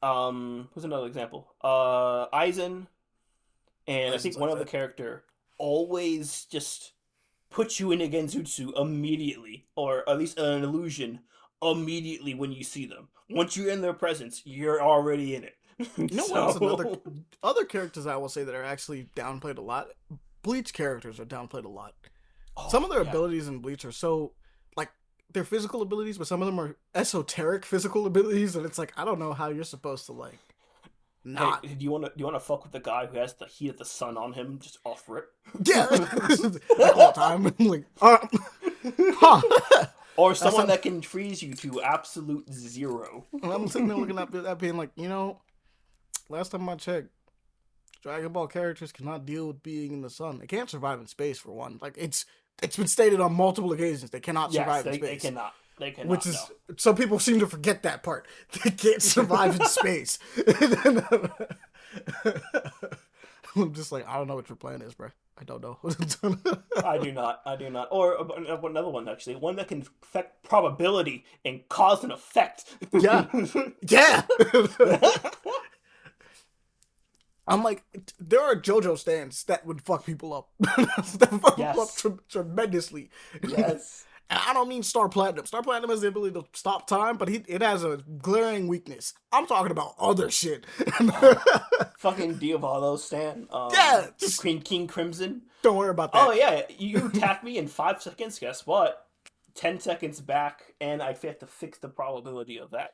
Who's another example? Aizen, and I think one other character always just puts you in a Genjutsu immediately, or at least an illusion immediately when you see them. Once you're in their presence, you're already in it. You know what's other characters I will say that are actually downplayed a lot? Bleach characters are downplayed a lot. Some of their abilities in Bleach are so like they're physical abilities, but some of them are esoteric physical abilities, and it's like I don't know how you're supposed to like not. Hey, do you want to fuck with the guy who has the heat of the sun on him just off rip? Yeah, like all the time. Like, or someone that can freeze you to absolute zero. And I'm sitting there looking at that, being like, you know, last time I checked, Dragon Ball characters cannot deal with being in the sun. They can't survive in space for one. Like it's been stated on multiple occasions they cannot survive in space. They cannot. Which is some people seem to forget that part. They can't survive in space. I'm just like, I don't know what your plan is, bro. I don't know. I do not. Or another one actually, one that can affect probability and cause an effect. Yeah. Yeah. I'm like, there are JoJo stands that would fuck people up. That fuck people up tremendously. Yes. And I don't mean Star Platinum. Star Platinum has the ability to stop time, but it has a glaring weakness. I'm talking about other shit. Fucking Devaughn stand. Yeah. King Crimson. Don't worry about that. Oh, yeah. You attack me in 5 seconds. Guess what? 10 seconds back, and I have to fix the probability of that.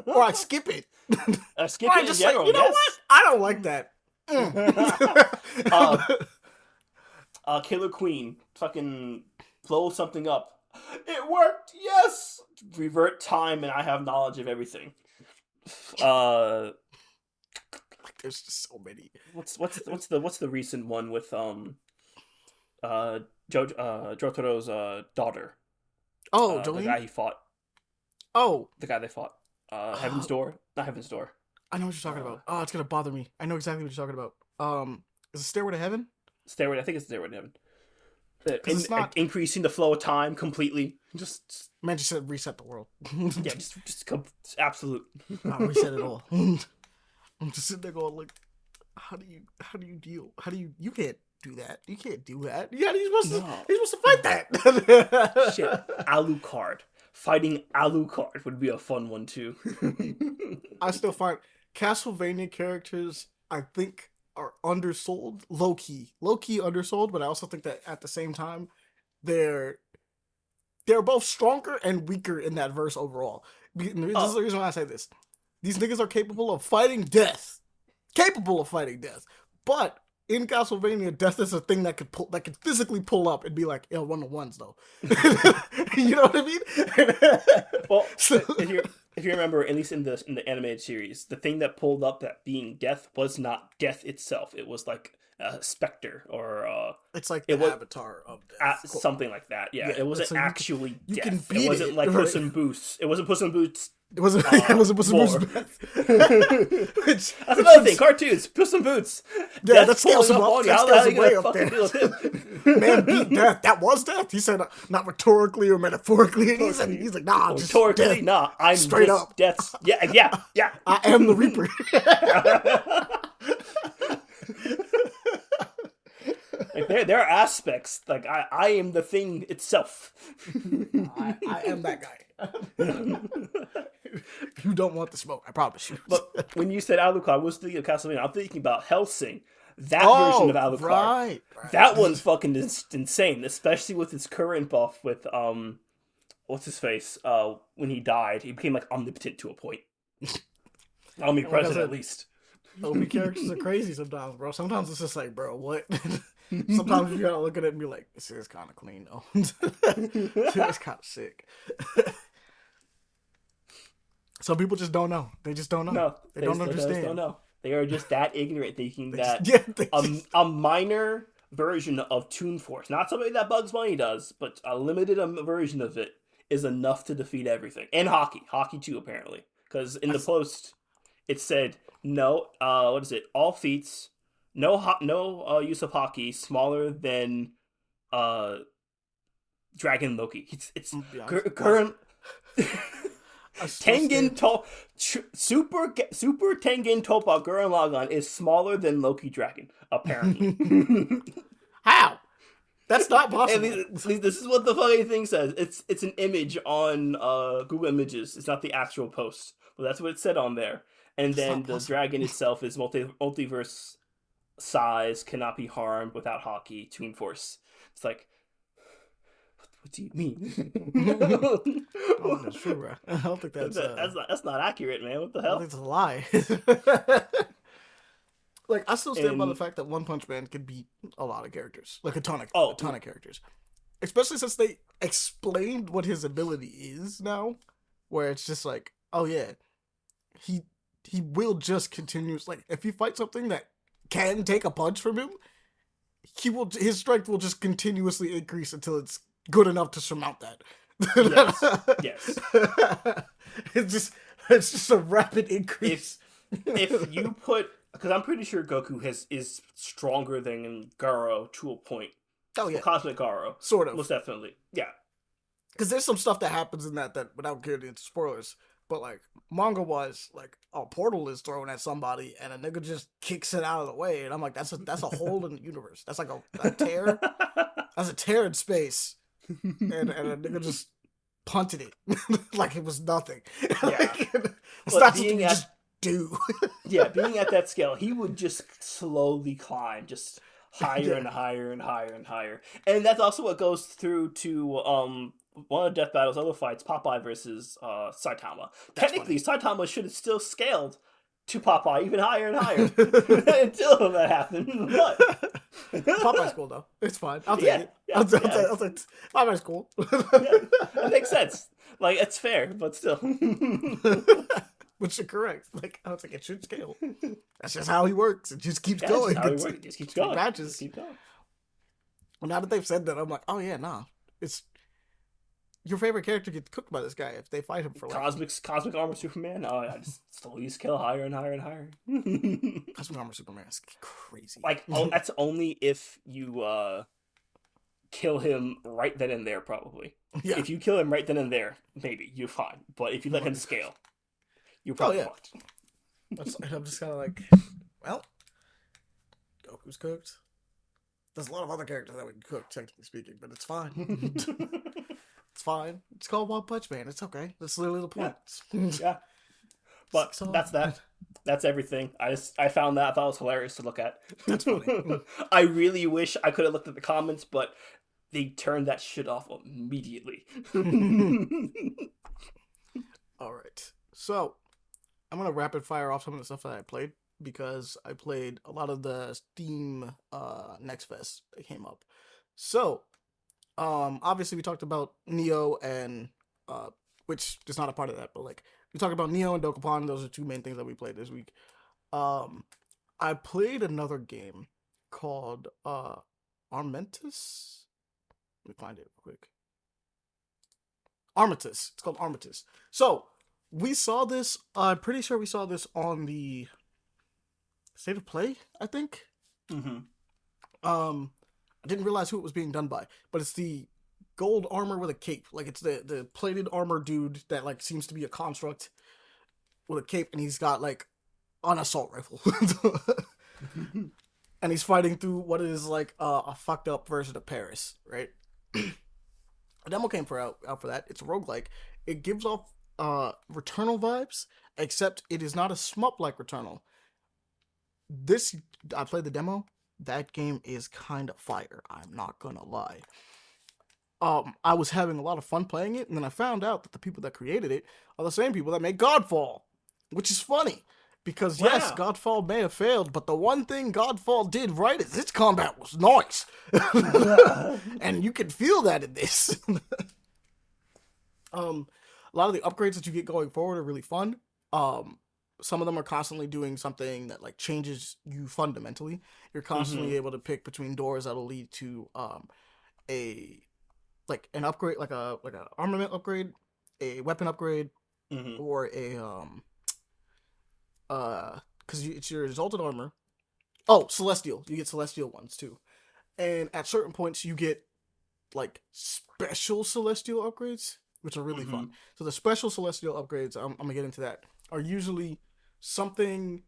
Or I skip it. I skip it in general, like, you know what? I don't like that. Killer Queen. Fucking blow something up. It worked, yes! Revert time, and I have knowledge of everything. Like, there's just so many. What's the recent one with Jotaro's daughter? Oh, the guy he fought. Oh, the guy they fought. Heaven's Door, not Heaven's Door. I know what you're talking about. Oh, it's gonna bother me. I know exactly what you're talking about. Is it Stairway to Heaven? I think it's Stairway to Heaven. It's not increasing the flow of time completely. Just man, just said reset the world. Yeah, just absolute. Reset it all. I'm just sitting there going like, how do you deal? You can't do that. You can't do that. Yeah, you're supposed to fight that. Shit, Alucard. Fighting Alucard would be a fun one too. I still find Castlevania characters, I think, are undersold, low key undersold, but I also think that at the same time, they're they're both stronger and weaker in that verse overall. This is the reason why I say this. These niggas are capable of fighting death. But in Castlevania, death is a thing that could physically pull up and be like, "Yo, 1-on-1s though." You know what I mean? Well, so, if you remember, at least in the animated series, the thing that pulled up that being death was not death itself. It was like a specter or it's like the avatar of death, something like that. Yeah, it wasn't like actually you death. Can beat it wasn't like Puss in Boots. It wasn't Puss in Boots. It wasn't Puss in Boots. That's another thing. Cartoons, Puss in Boots. Yeah, that scales him up. That scales him way up there. Man beat death. That was death. He said not rhetorically or metaphorically. And he's like, nah, just rhetorically, death. nah. I'm straight just up. Death. Yeah. I am the Reaper. Like there are aspects like I am the thing itself. I am that guy. You don't want the smoke, I promise you. But when you said Alucard, I was thinking of Castlevania. I'm thinking about Hellsing. That version of Alucard. Right. That one's fucking insane, especially with his current buff with what's his face? When he died, he became like omnipotent to a point. Omnipresent at least. OP characters are crazy sometimes, bro. Sometimes it's just like, bro, what? Sometimes you gotta look at it and be like, this is kind of clean, though. It's kind of sick. Some people just don't know. They just don't know. No, they don't understand. Just don't know. They are just that ignorant, thinking that a minor version of Toon Force, not something that Bugs Bunny does, but a limited version of it, is enough to defeat everything. And hockey too, apparently, because in the post it said no. What is it? All feats. No use of hockey smaller than Dragon Loki. It's current Tengen Super Tengen Toppa Gurren Lagann is smaller than Loki Dragon, apparently. How? That's not possible. At least this is what the fucking thing says. It's an image on Google Images. It's not the actual post. But that's what it said on there. And then the dragon itself is multiverse size, cannot be harmed without hockey, Toon Force. It's like, what do you mean? Oh, that's true, bro. I don't think that's not accurate, man. What the hell? I think it's a lie. Like, I still stand by the fact that One Punch Man could beat a lot of characters, like a ton of characters, especially since they explained what his ability is now, where it's just like, oh yeah, he will just continuously, like, if he fights something that can take a punch from him, his strength will just continuously increase until it's good enough to surmount that. Yes. It's just a rapid increase. If you put, because I'm pretty sure Goku is stronger than Garo to a point. Oh yeah, Cosmic Garo, sort of, most definitely. Yeah, because there's some stuff that happens in that without getting into spoilers. But, like, manga-wise, like, a portal is thrown at somebody, and a nigga just kicks it out of the way, and I'm like, that's a hole in the universe. That's like a tear. That's a tear in space, and a nigga just punted it like it was nothing. Yeah. Like, it's not something you just do. Yeah, being at that scale, he would just slowly climb, just higher and higher and higher and higher. And that's also what goes through to one of Death Battle's other fights, Popeye versus Saitama. Technically, Saitama should have still scaled to Popeye even higher and higher until that happened. But Popeye's cool though. It's fine. I'll take it. I'll take Popeye's cool. That makes sense. Like, it's fair, but still. Which is correct. Like, I was like, it should scale. That's just how he works. It just keeps going. That's how he works. It just keeps going. Matches. Just keep going. Well, now that they've said that, I'm like, oh yeah, nah. It's your favorite character gets cooked by this guy if they fight him for like Cosmic Armor Superman. Oh, I just slowly scale higher and higher and higher. Cosmic Armor Superman is crazy. Like, that's only if you kill him right then and there, probably. Yeah. If you kill him right then and there, maybe you're fine. But if you let him scale, you're probably fucked. I'm just kind of like, well, Goku's cooked. There's a lot of other characters that we can cook, technically speaking, but it's fine. It's fine. It's called One Punch Man. It's okay. That's literally the point. Yeah. But that's that. That's everything. I found that. I thought it was hilarious to look at. That's funny. I really wish I could have looked at the comments, but they turned that shit off immediately. All right. So, I'm going to rapid fire off some of the stuff that I played because I played a lot of the Steam Next Fest that came up. So, obviously we talked about Neo and which is not a part of that, but like we talked about Neo and Dokapon. Those are two main things that we played this week. I played another game called Armentus. Let me find it real quick. Armistice. It's called Armistice. So we saw this. I'm pretty sure we saw this on the State of Play. I think. Mm-hmm. I didn't realize who it was being done by, but it's the gold armor with a cape. Like it's the plated armor dude that like seems to be a construct with a cape, and he's got like an assault rifle, and he's fighting through what is like a fucked up version of Paris, right? A demo came out for that. It's a roguelike. It gives off Returnal vibes, except it is not a shmup like Returnal. I played the demo. That game is kind of fire. I'm not gonna lie. I was having a lot of fun playing it, and then I found out that the people that created it are the same people that made Godfall, which is funny. Because, yes, Godfall may have failed, but the one thing Godfall did right is its combat was nice. And you can feel that in this. A lot of the upgrades that you get going forward are really fun. Some of them are constantly doing something that, like, changes you fundamentally. You're constantly able to pick between doors that'll lead to an upgrade, like a armament upgrade, a weapon upgrade, or a because it's your exalted armor. Oh, celestial. You get celestial ones too, and at certain points you get like special celestial upgrades, which are really fun. So the special celestial upgrades, I'm gonna get into that, are usually something.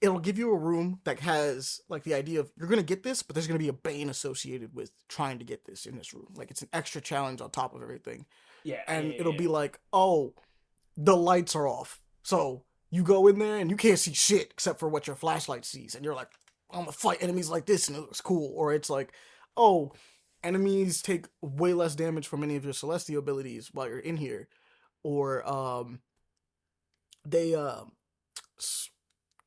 It'll give you a room that has like the idea of you're gonna get this, but there's gonna be a bane associated with trying to get this in this room. Like it's an extra challenge on top of everything. Yeah, and it'll be like, oh, the lights are off, so you go in there and you can't see shit except for what your flashlight sees, and you're like, I'm gonna fight enemies like this, and it looks cool. Or it's like, oh, enemies take way less damage from any of your celestial abilities while you're in here, or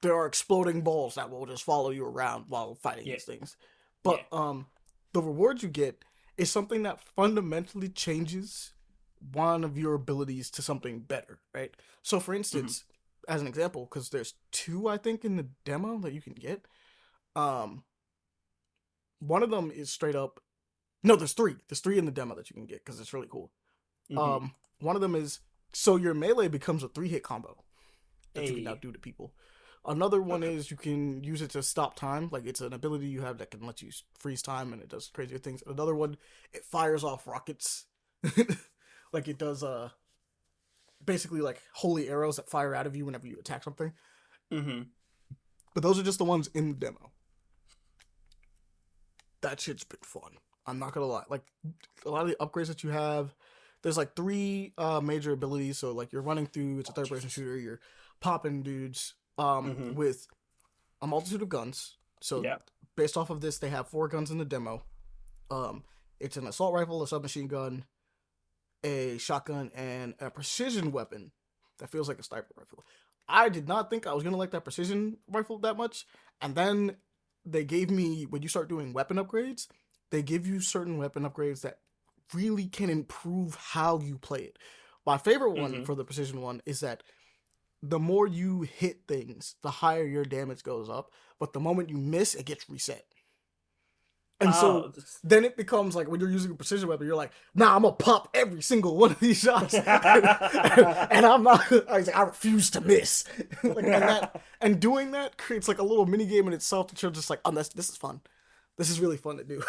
there are exploding balls that will just follow you around while fighting these things. But the rewards you get is something that fundamentally changes one of your abilities to something better, right? So for instance, as an example, because there's two, I think, in the demo that you can get. One of them is straight up. No, there's three. There's three in the demo that you can get because it's really cool. One of them is so your melee becomes a 3-hit combo that you can now do to people. Another one is you can use it to stop time. Like it's an ability you have that can let you freeze time, and it does crazier things. Another one, it fires off rockets. Like it does basically like holy arrows that fire out of you whenever you attack something. But those are just the ones in the demo. That shit's been fun. I'm not gonna lie. Like a lot of the upgrades that you have, there's like 3 major abilities. So like you're running through, it's a third-person shooter. You're popping dudes with a multitude of guns. So based off of this, they have 4 guns in the demo. It's an assault rifle, a submachine gun, a shotgun, and a precision weapon that feels like a sniper rifle. I did not think I was gonna like that precision rifle that much, and then they gave me, when you start doing weapon upgrades, they give you certain weapon upgrades that really can improve how you play it. My favorite one for the precision one is that the more you hit things, the higher your damage goes up, but the moment you miss, it gets reset. And so then it becomes like when you're using a precision weapon, you're like, nah, I'm gonna pop every single one of these shots. And I'm not, I refuse to miss. And doing that creates like a little mini game in itself that you're just like, oh, this is fun. This is really fun to do.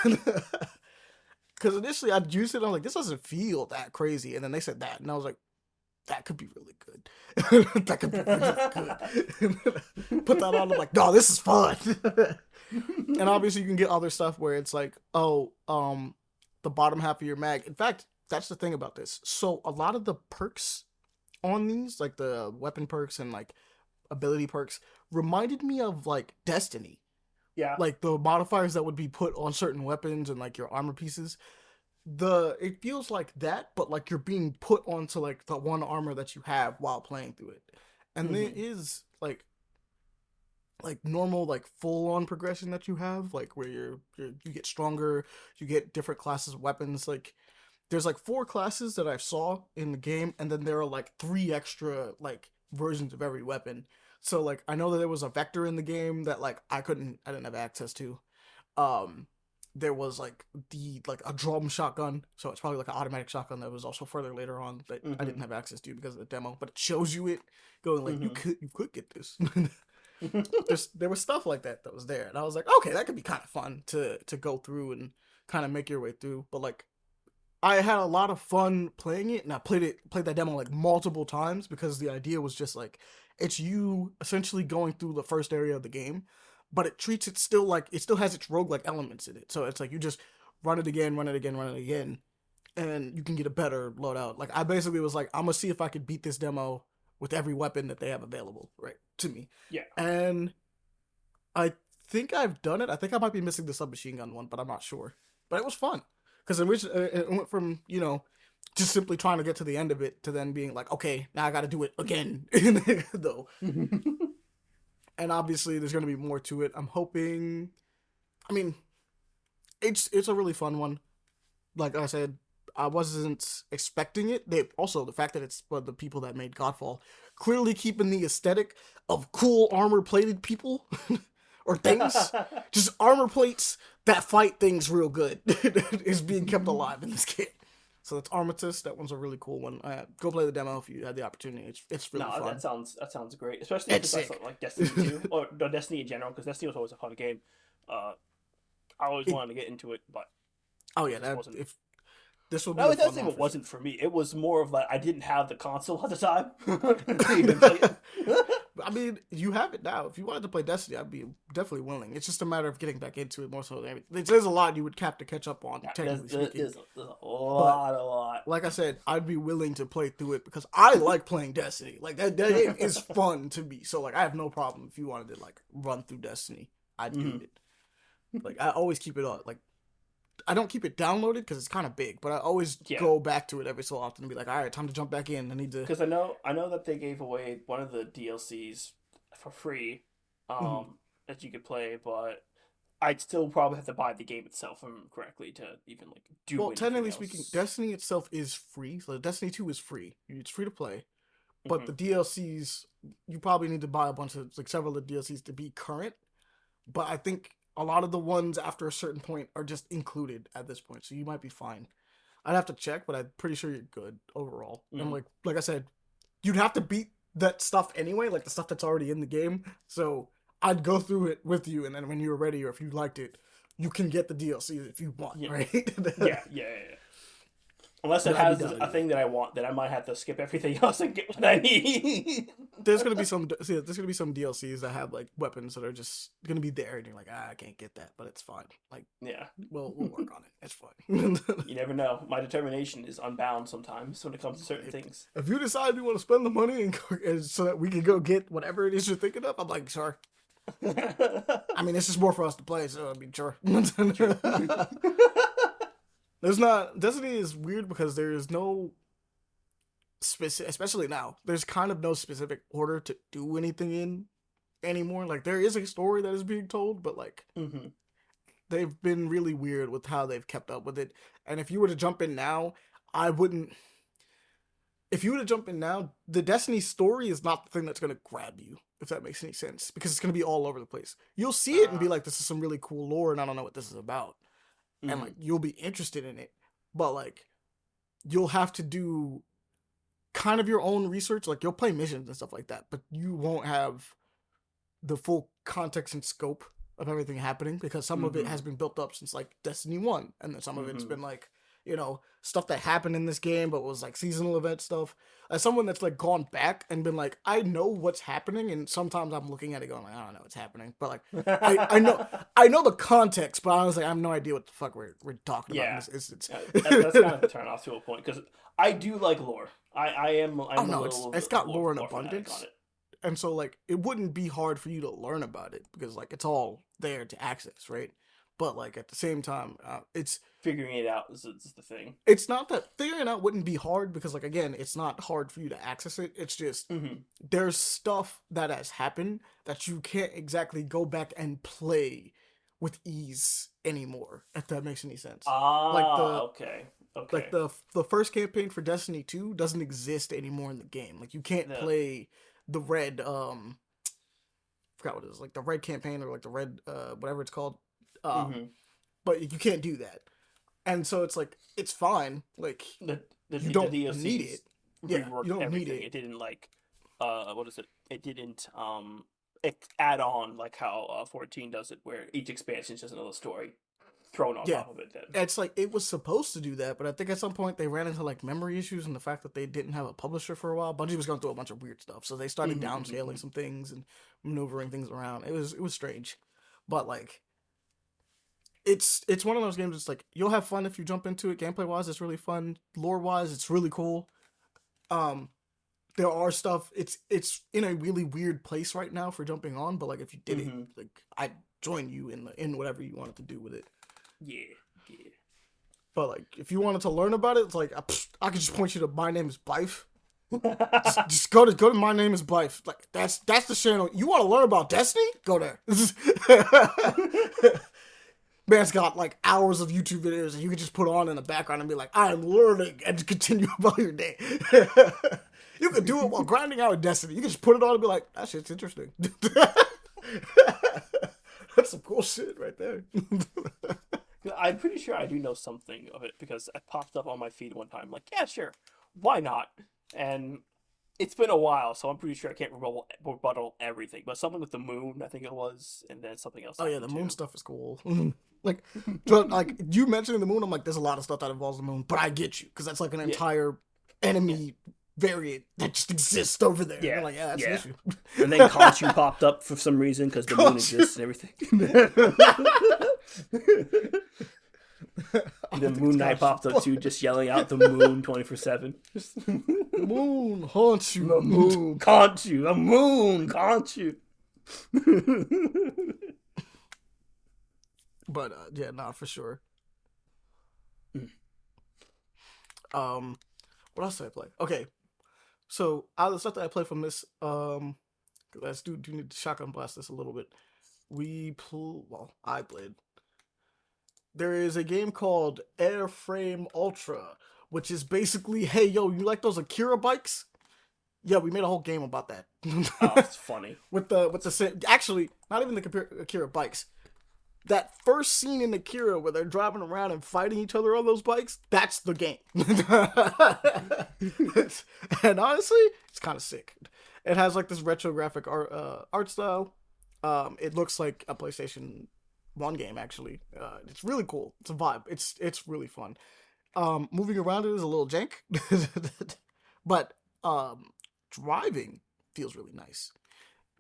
Because initially I'd use it, and I'm like, this doesn't feel that crazy. And then they said that, and I was like, that could be really good. That could be really good. Put that on, I'm like, no, this is fun. And obviously you can get other stuff where it's like, oh, the bottom half of your mag. In fact, that's the thing about this. So a lot of the perks on these, like the weapon perks and like ability perks, reminded me of like Destiny. Yeah. Like the modifiers that would be put on certain weapons and like your armor pieces. it feels like that, but like you're being put onto like the one armor that you have while playing through it, and there Mm-hmm. is like normal like full on progression that you have, like where you get stronger, you get different classes of weapons. Like there's like four classes that I saw in the game, and then there are like three extra like versions of every weapon. So like I know that there was a vector in the game that like I didn't have access to. Um, there was like a drum shotgun, so it's probably like an automatic shotgun that was also further later on that I didn't Mm-hmm. have access to because of the demo, but it shows you it going like Mm-hmm. you could get this. There was stuff like that was there, and I was like, okay, that could be kind of fun to go through and kind of make your way through. But like, I had a lot of fun playing it, and I played that demo like multiple times because the idea was just like it's you essentially going through the first area of the game, but it treats it still like it still has its roguelike elements in it. So it's like you just run it again, run it again, run it again, and you can get a better loadout. Like I basically was like, I'm gonna see if I could beat this demo with every weapon that they have available, right, to me. Yeah. And I think I've done it. I think I might be missing the submachine gun one, but I'm not sure. But it was fun because it went from just simply trying to get to the end of it to then being like, okay, now I got to do it again, though. And obviously, there's gonna be more to it. I'm hoping. I mean, it's a really fun one. Like I said, I wasn't expecting it. They also the fact that it's the people that made Godfall clearly keeping the aesthetic of cool armor plated people or things, just armor plates that fight things real good is being kept alive in this game. So that's Armistice. That one's a really cool one. Go play the demo if you had the opportunity. It's really No, fun. that sounds great, especially if It's it's like sick. something like Destiny 2 or no, Destiny in general, because Destiny was always a fun game. Uh, I always it, wanted to get into it, but oh it yeah, just that wasn't. if this will be No, a it does fun say one it for sure. wasn't for me. It was more of like I didn't have the console at the time to even play it. I mean, you have it now. If you wanted to play Destiny, I'd be definitely willing. It's just a matter of getting back into it more so than anything. There's a lot you would have to catch up on, Yeah, technically speaking. there's a But lot, a lot. like I said, I'd be willing to play through it because I like playing Destiny. Like that game is fun to me. So like, I have no problem if you wanted to like run through Destiny. I'd do Mm-hmm. it. Like I always keep it on. Like I don't keep it downloaded because it's kind of big, but I always Yeah, go back to it every so often and be like, all right, time to jump back in. I need to. because I know that they gave away one of the DLCs for free, Mhm. that you could play, but I'd still probably have to buy the game itself, if I remember correctly, to even like do Well, anything technically speaking, else. Destiny itself is free. So Destiny 2 is free. It's free to play. But Hmm. the DLCs, you probably need to buy a bunch of like several of the DLCs to be current. But I think a lot of the ones after a certain point are just included at this point. So you might be fine. I'd have to check, but I'm pretty sure you're good overall. And Hmm. like I said, you'd have to beat that stuff anyway, like the stuff that's already in the game. So I'd go through it with you, and then when you're ready or if you liked it, you can get the DLC if you want, Yeah, right? yeah. Unless it But I'd be has done a anyway. thing that I want, then I might have to skip everything else and get what I need. There's gonna be some. See, there's gonna be some DLCs that have like weapons that are just gonna be there, and you're like, I can't get that, but it's fine. Like, Yeah. we'll work on it. It's fine. You never know. My determination is unbound sometimes when it comes to certain if, things. if you decide you want to spend the money and so that we can go get whatever it is you're thinking of, I'm like, sure. I mean, it's just more for us to play, so I mean, sure. True. There's not Destiny is weird because there is no specific, especially now. There's kind of no specific order to do anything in anymore. Like there is a story that is being told, but like Hmm. they've been really weird with how they've kept up with it. And if you were to jump in now, I wouldn't. If you were to jump in now, the Destiny story is not the thing that's gonna grab you, if that makes any sense, because it's gonna be all over the place. You'll see it and be Uh, like, "This is some really cool lore," and I don't know what this is about, and like hmm. you'll be interested in it, but like you'll have to do kind of your own research. Like you'll play missions and stuff like that, but you won't have the full context and scope of everything happening because some of it has Hmm. been built up since like Destiny 1 and then some of it's Hmm. been like stuff that happened in this game but was like seasonal event stuff. As someone that's like gone back and been like, I know what's happening, and sometimes I'm looking at it going like, I don't know what's happening, but like I know the context, but honestly I have no idea what the fuck we're talking about in Yeah, this instance. that's kind of a turn off to a point because I do like lore. Oh I'm a no, little it's of a got lore in lore fanatic on abundance, it. and so like it wouldn't be hard for you to learn about it because like it's all there to access, right? but like at the same time, Figuring it out is the thing. it's not that figuring it out wouldn't be hard because like again, it's not hard for you to access it. It's just there's stuff that has happened that you can't exactly go back and play with ease anymore. If that makes any sense. Okay. Like the first campaign for Destiny 2 doesn't exist anymore in the game. Like you can't play the red forgot what it is, like the red campaign or like the red whatever it's called. But you can't do that. And so it's like it's fine. Like you don't need it. Yeah, you don't need it. It didn't like what is it? It didn't add on like how 14 does it, where each expansion is just another story thrown on top of it. Then it's like it was supposed to do that, but I think at some point they ran into like memory issues and the fact that they didn't have a publisher for a while. Bungie was going through a bunch of weird stuff, so they started downscaling some things and maneuvering things around. It was strange, but like it's one of those games. It's like you'll have fun if you jump into it. Gameplay wise, it's really fun. Lore wise, it's really cool. There are stuff. It's in a really weird place right now for jumping on, but like if you did it, like I'd join you in whatever you wanted to do with it. Yeah. But like, if you wanted to learn about it, it's like I could just point you to My Name Is Bife. just go to My Name Is Bife. Like that's the channel. You want to learn about Destiny? Go there. Man's got like hours of YouTube videos that you can just put on in the background and be like, I'm learning, and continue about your day. You can do it while grinding out in Destiny. You can just put it on and be like, that shit's interesting. That's some cool shit right there. I'm pretty sure I do know something of it because it popped up on my feed one time. Like, yeah, sure, why not? And it's been a while, so I'm pretty sure I can't rebuttal everything. But something with the moon, I think it was, and then something else. Oh yeah, the moon stuff is cool. Like, but like you mentioning the moon, I'm like, there's a lot of stuff that involves the moon, but I get you because that's like an entire enemy variant that just exists over there. Yeah, like that's an issue. And then Khonshu popped up for some reason because the moon exists and everything. And then Moon Knight popped up too, just yelling out the moon 24/7. The moon haunts you. The moon haunts you. The moon haunts you. But yeah, nah, for sure. What else did I play? Okay, so out of the stuff that I played from this, let's do need to shotgun blast this a little bit. I played. There is a game called Airframe Ultra, which is basically, hey, yo, you like those Akira bikes? Yeah, we made a whole game about that. Oh, it's funny. with the actually, not even the Akira bikes. That first scene in Akira where they're driving around and fighting each other on those bikes, that's the game. And honestly, it's kind of sick. It has like this retro graphic art style. It looks like a PlayStation 1 game, actually. It's really cool. It's a vibe. It's really fun. Moving around it is a little jank. But driving feels really nice.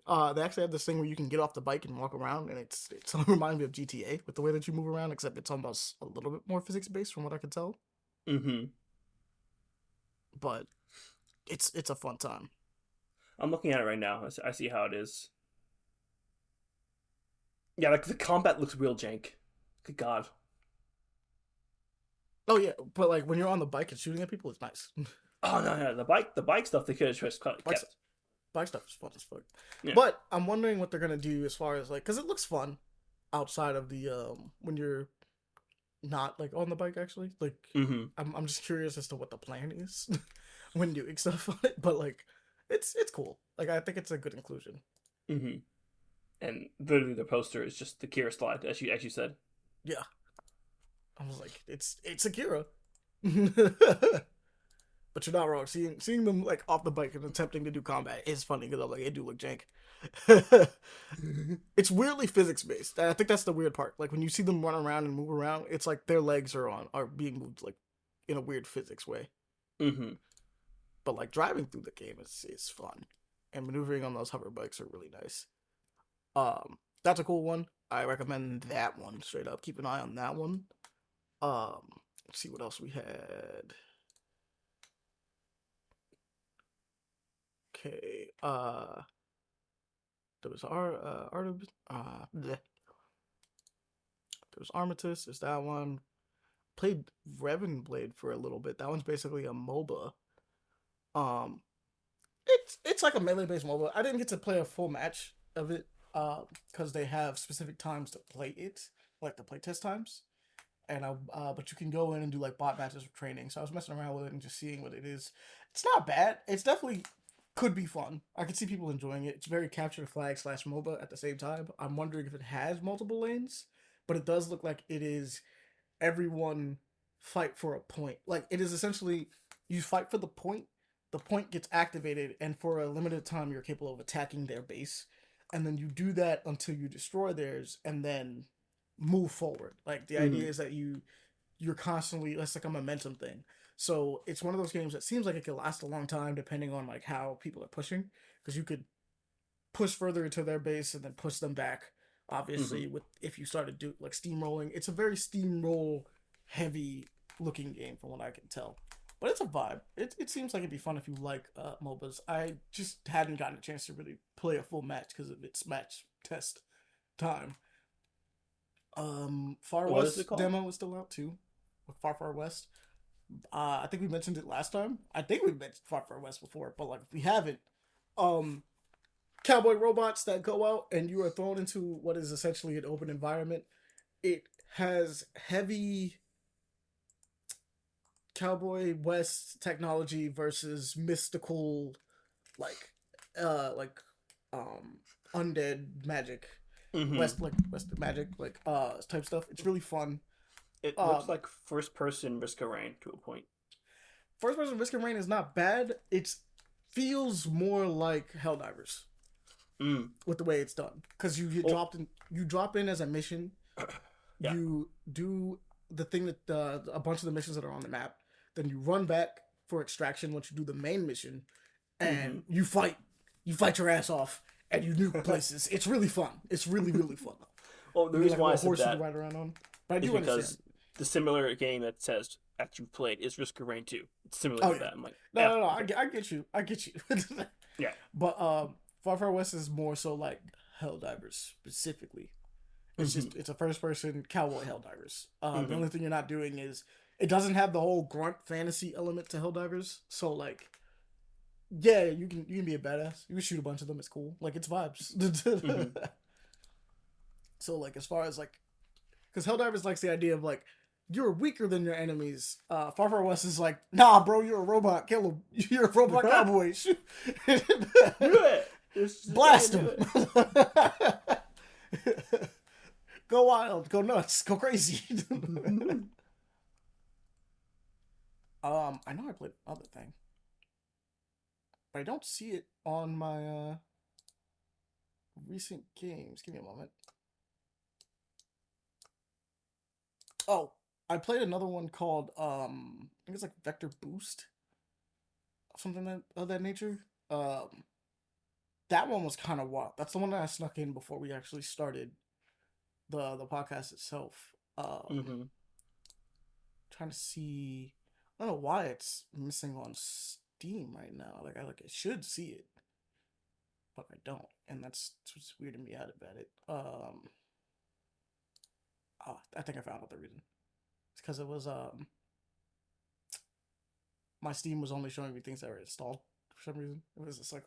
They actually have this thing where you can get off the bike and walk around, and it's reminds me of GTA with the way that you move around, except it's almost a little bit more physics based from what I can tell. But it's a fun time. I'm looking at it right now. I see how it is. Yeah, like the combat looks real jank. Good God. Oh yeah, but like when you're on the bike and shooting at people, it's nice. Oh no, the bike stuff they could have just kept. Bike stuff is fun as fuck. Yeah. But I'm wondering what they're gonna do as far as like, because it looks fun outside of the when you're not like on the bike actually. Like I'm just curious as to what the plan is when doing stuff on it. But like it's cool. Like I think it's a good inclusion. And literally the poster is just the Kira slide, as you said. Yeah. I was like, it's Akira. But you're not wrong. Seeing them like off the bike and attempting to do combat is funny because I'm like, it do look jank. It's weirdly physics based. I think that's the weird part. Like when you see them run around and move around, it's like their legs are being moved like in a weird physics way. But like driving through the game is fun, and maneuvering on those hover bikes are really nice. That's a cool one. I recommend that one straight up. Keep an eye on that one. Let's see what else we had. Okay. There was There's Armistice. There's that one. Played Revan Blade for a little bit. That one's basically a MOBA. Um, it's like a melee based MOBA. I didn't get to play a full match of it because they have specific times to play it, like the playtest times. And but you can go in and do like bot matches for training. So I was messing around with it and just seeing what it is. It's not bad. It's definitely could be fun. I could see people enjoying it. It's very capture the flag / MOBA at the same time. I'm wondering if it has multiple lanes, but it does look like it is everyone fight for a point. Like it is essentially you fight for the point gets activated, and for a limited time you're capable of attacking their base, and then you do that until you destroy theirs, and then move forward. Like the idea is that you're constantly, it's like a momentum thing. So it's one of those games that seems like it could last a long time depending on like how people are pushing, because you could push further into their base and then push them back. Obviously, with if you started do like steamrolling, it's a very steamroll heavy looking game from what I can tell. But it's a vibe. It seems like it'd be fun if you like MOBAs. I just hadn't gotten a chance to really play a full match because of its match test time. Far West demo is still out too. Far West. I think we mentioned it last time. I think we mentioned Far West before, but like if we haven't, cowboy robots that go out and you are thrown into what is essentially an open environment. It has heavy cowboy West technology versus mystical, like undead magic. West magic type stuff. It's really fun. It looks like first person Risk of Rain to a point. First person Risk of Rain is not bad. It feels more like Helldivers with the way it's done, because you drop in as a mission. Yeah. You do the thing that a bunch of the missions that are on the map. Then you run back for extraction once you do the main mission, and you fight your ass off. And you nuke places. It's really fun. It's really, really fun. Well, the reason why I said that to ride around on. But I do because understand. The similar game that says that you've played is Risk of Rain 2. It's similar to that. I'm like, no. I get you. Yeah. But Far West is more so like Helldivers specifically. It's just it's a first person cowboy Helldivers. The only thing you're not doing is it doesn't have the whole grunt fantasy element to Helldivers. So like. Yeah, you can be a badass. You can shoot a bunch of them. It's cool. Like it's vibes. So like as far as like, because Helldivers likes the idea of like you're weaker than your enemies. Far West is like, nah, bro, you're a robot. Kill him. You're a robot cowboy. Shoot. Do it. Blast him. Go wild. Go nuts. Go crazy. I know I played another thing. But I don't see it on my recent games. Give me a moment. Oh, I played another one called I think it's like Vector Boost, something of that nature. That one was kind of wild. That's the one that I snuck in before we actually started the podcast itself. Trying to see. I don't know why it's missing on Steam right now. Like I should see it, but I don't, and that's what's weirding me out about it. I think I found out the reason. It's because it was my Steam was only showing me things that were installed for some reason. It was just like,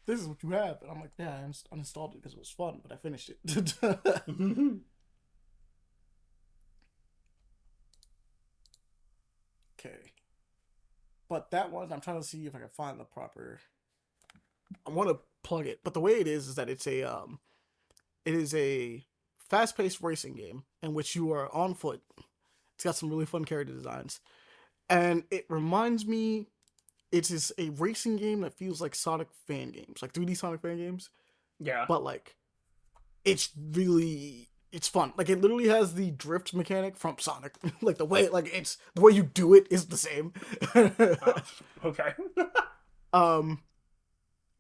this is what you have, and I'm like, yeah, I uninstalled it because it was fun, but I finished it. Okay. But that one, I'm trying to see if I can find the proper. I want to plug it, but the way it is that it is a fast-paced racing game in which you are on foot. It's got some really fun character designs, and it reminds me, it is a racing game that feels like Sonic fan games, like 3D Sonic fan games. Yeah. But like, it's fun. Like it literally has the drift mechanic from Sonic. Like the way you do it is the same. Okay.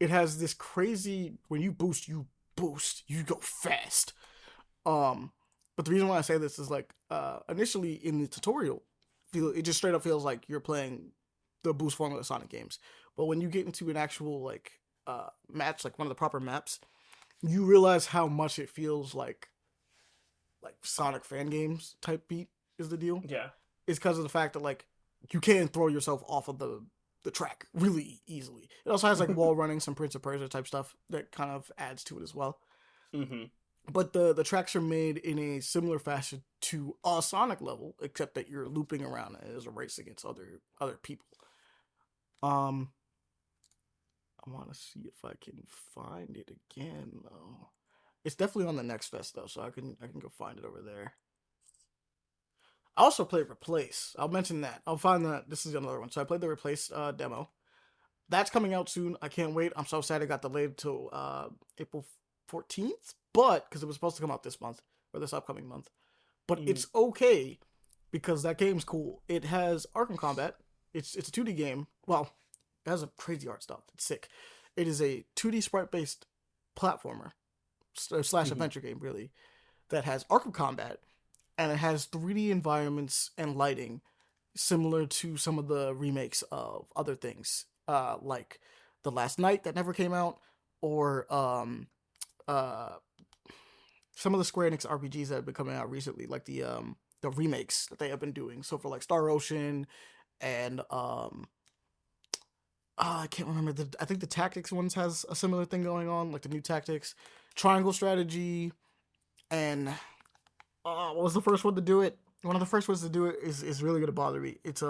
It has this crazy, when you boost, you go fast. But the reason why I say this is like, initially in the tutorial, it just straight up feels like you're playing the boost formula of Sonic games. But when you get into an actual like match, like one of the proper maps, you realize how much it feels like like Sonic fan games type beat is the deal. Yeah. It's because of the fact that like you can throw yourself off of the track really easily. It also has like wall running, some Prince of Persia type stuff that kind of adds to it as well. Mm-hmm. But the tracks are made in a similar fashion to a Sonic level, except that you're looping around as a race against other people. I want to see if I can find it again though. It's definitely on the next fest though, so I can go find it over there. I also played Replace. I'll mention that. I'll find that. This is another one. So I played the Replace demo. That's coming out soon. I can't wait. I'm so sad it got delayed till April 14th, but because it was supposed to come out this month or this upcoming month. But it's okay because that game's cool. It has Arkham Combat. It's a 2D game. Well, it has a crazy art style. It's sick. It is a 2D sprite-based platformer slash adventure game, really, that has Arkham Combat, and it has 3D environments and lighting similar to some of the remakes of other things, like The Last Night that never came out, or some of the Square Enix RPGs that have been coming out recently, like the remakes that they have been doing. So for like Star Ocean and I can't remember. I think the Tactics ones has a similar thing going on, like the new Tactics, Triangle Strategy, and what was the first one to do it? One of the first ones to do it is really gonna bother me. It's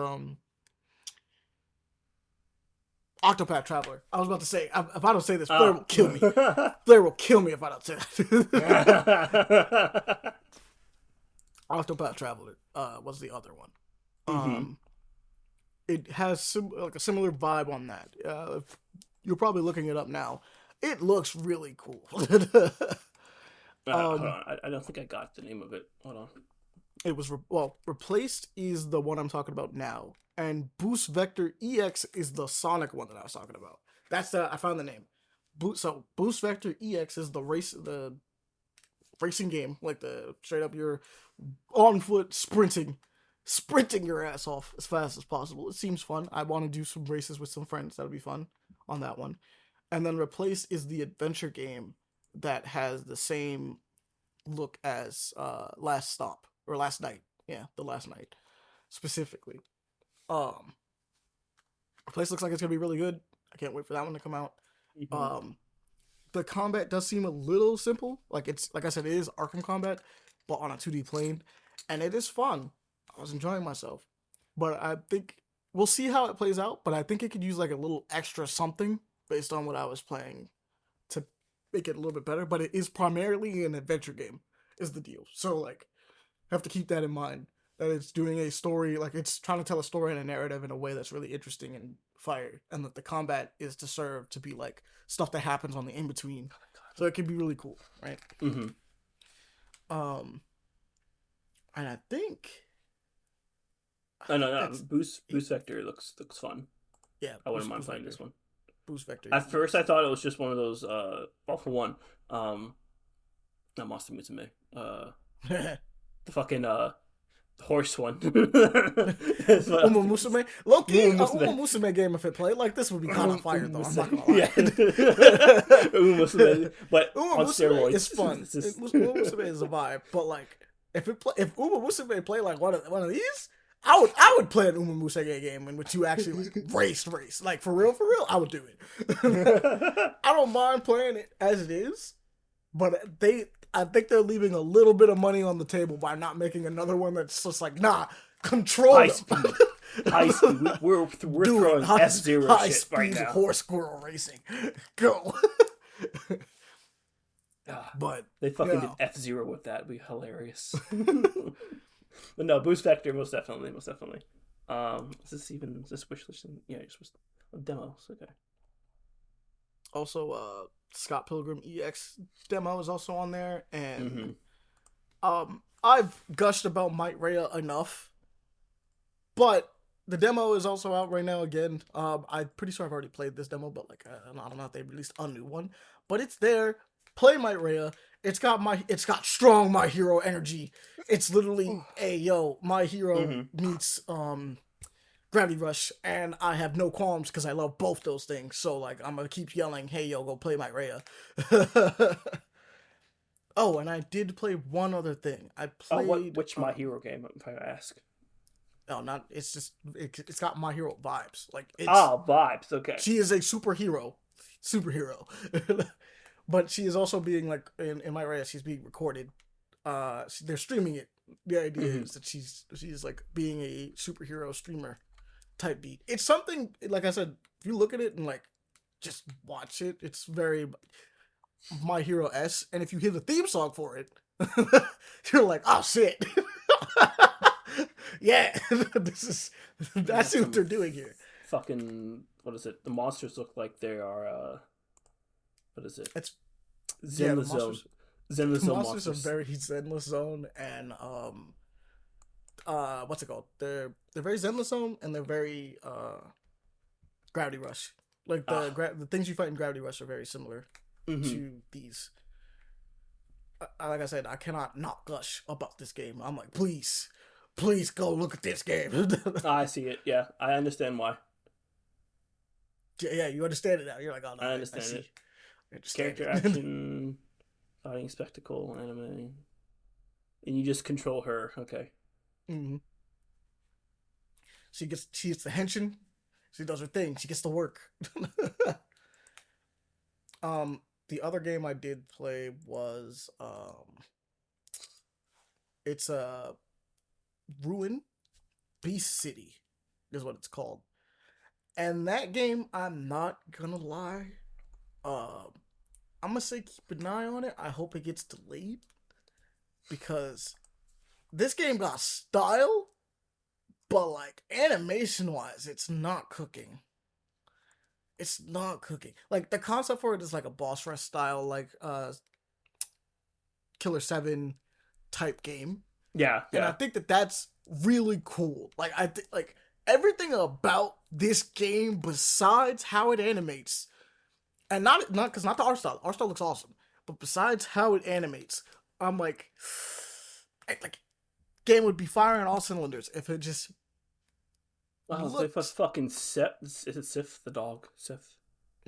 Octopath Traveler. I was about to say, if I don't say this, Blair will kill me. Blair will kill me if I don't say that. Octopath Traveler was the other one. It has like a similar vibe on that. You're probably looking it up now. It looks really cool. Hold on. I don't think I got the name of it. Hold on. It was Replaced is the one I'm talking about now, and Boost Vector EX is the Sonic one that I was talking about. I found the name. Boost Vector EX is the racing game, like the straight up you're on foot sprinting your ass off as fast as possible. It seems fun. I want to do some races with some friends. That'll be fun on that one. And then Replace is the adventure game that has the same look as Last Night. Yeah, The Last Night specifically. Replace looks like it's gonna be really good. I can't wait for that one to come out. The combat does seem a little simple. Like I said, it is Arkham Combat, but on a 2D plane, and it is fun. I was enjoying myself, but I think we'll see how it plays out. But I think it could use like a little extra something based on what I was playing to make it a little bit better. But it is primarily an adventure game, is the deal. So like, have to keep that in mind, that it's doing a story, like it's trying to tell a story and a narrative in a way that's really interesting and fire, and that the combat is to serve to be like stuff that happens on the in between. So it can be really cool, right? And I think. No. Boost Vector looks fun. Yeah, I wouldn't mind playing this one. Boost Vector. At first, I thought it was just one of those. Well, for one, not Monster Musume. The fucking horse one. Uma Musume. Low-key, Uma Musume game, if it played like this, would be kind of fire, though. I'm not gonna lie. Yeah. Uma Musume. But Uma on Musume steroids. is fun. Uma Musume is a vibe. But, like, if Uma Musume played like one of these, I would play an Uma Musume game in which you actually like, race. Like, for real, I would do it. I don't mind playing it as it is, but I think they're leaving a little bit of money on the table by not making another one that's just like, nah, control high them. speed. High speed. We're throwing F-Zero shit right now. Horse squirrel racing. Go. But they fucking did F-Zero with that. It'd be hilarious. But no, Boost Vector, most definitely. Is this wish list? Yeah, it's just demos. Okay. Also, Scott Pilgrim EX demo is also on there, and I've gushed about Might Rhea enough, but the demo is also out right now again. I'm pretty sure I've already played this demo, but like I don't know if they released a new one, but it's there. Play Might Rhea. It's got strong My Hero energy. It's literally My Hero meets Gravity Rush, and I have no qualms because I love both those things. So like I'm gonna keep yelling, "Hey yo, go play Might Rhea." Oh, and I did play one other thing. I played Which My Hero game, if I ask? no, not it's just it's got My Hero vibes. Like it's Vibes. Okay. she is a superhero, but she is also being like in my area. She's being recorded. They're streaming it. The idea is that she's like being a superhero streamer type beat. It's something like I said. If you look at it and like just watch it, it's very My Hero S. And if you hear the theme song for it, you're like, oh shit. Yeah, that's what they're doing here. Fucking what is it? The monsters look like they are what is it? It's Zenless Zone. Zenless Zone monsters are very Zenless Zone and what's it called? They're very Zenless Zone and they're very Gravity Rush. Like the things you fight in Gravity Rush are very similar to these. Like I said, I cannot not gush about this game. I'm like, please go look at this game. I see it. Yeah, I understand why. Yeah, you understand it now. You're like, oh no, I understand it. Character action, fighting spectacle, anime, and you just control her. Okay. Mm-hmm. She's the henshin. She does her thing. She gets to work. The other game I did play was it's a Ruin Beast City is what it's called. And that game, I'm not gonna lie, I'm gonna say keep an eye on it. I hope it gets delayed because this game got style, but like animation wise, it's not cooking. It's not cooking. Like the concept for it is like a boss rush style, like Killer 7 type game. Yeah. And I think that's really cool. Like I think like everything about this game besides how it animates, and not because not the art style. Art style looks awesome, but besides how it animates, I'm like game would be firing all cylinders if it just. Wow, if a fucking Sif, is it Sif the dog? Sif.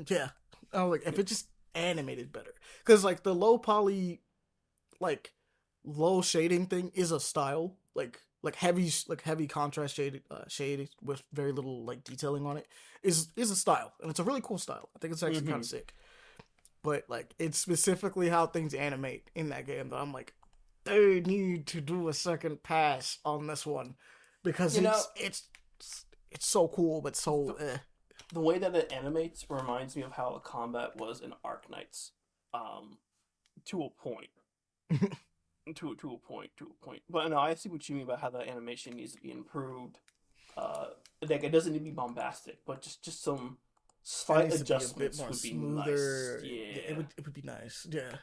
Yeah, I was like, if it just animated better, because like the low poly, like low shading thing is a style, like heavy contrast shade with very little like detailing on it is a style, and it's a really cool style. I think it's actually kind of sick. But like it's specifically how things animate in that game that I'm like, they need to do a second pass on this one because it's so cool, but so. The way that it animates reminds me of how the combat was in Arknights, to a point. to a point. But no, I see what you mean about how the animation needs to be improved. Like it doesn't need to be bombastic, but just some slight adjustments would be smoother. Nice. Yeah, it would be nice. Yeah.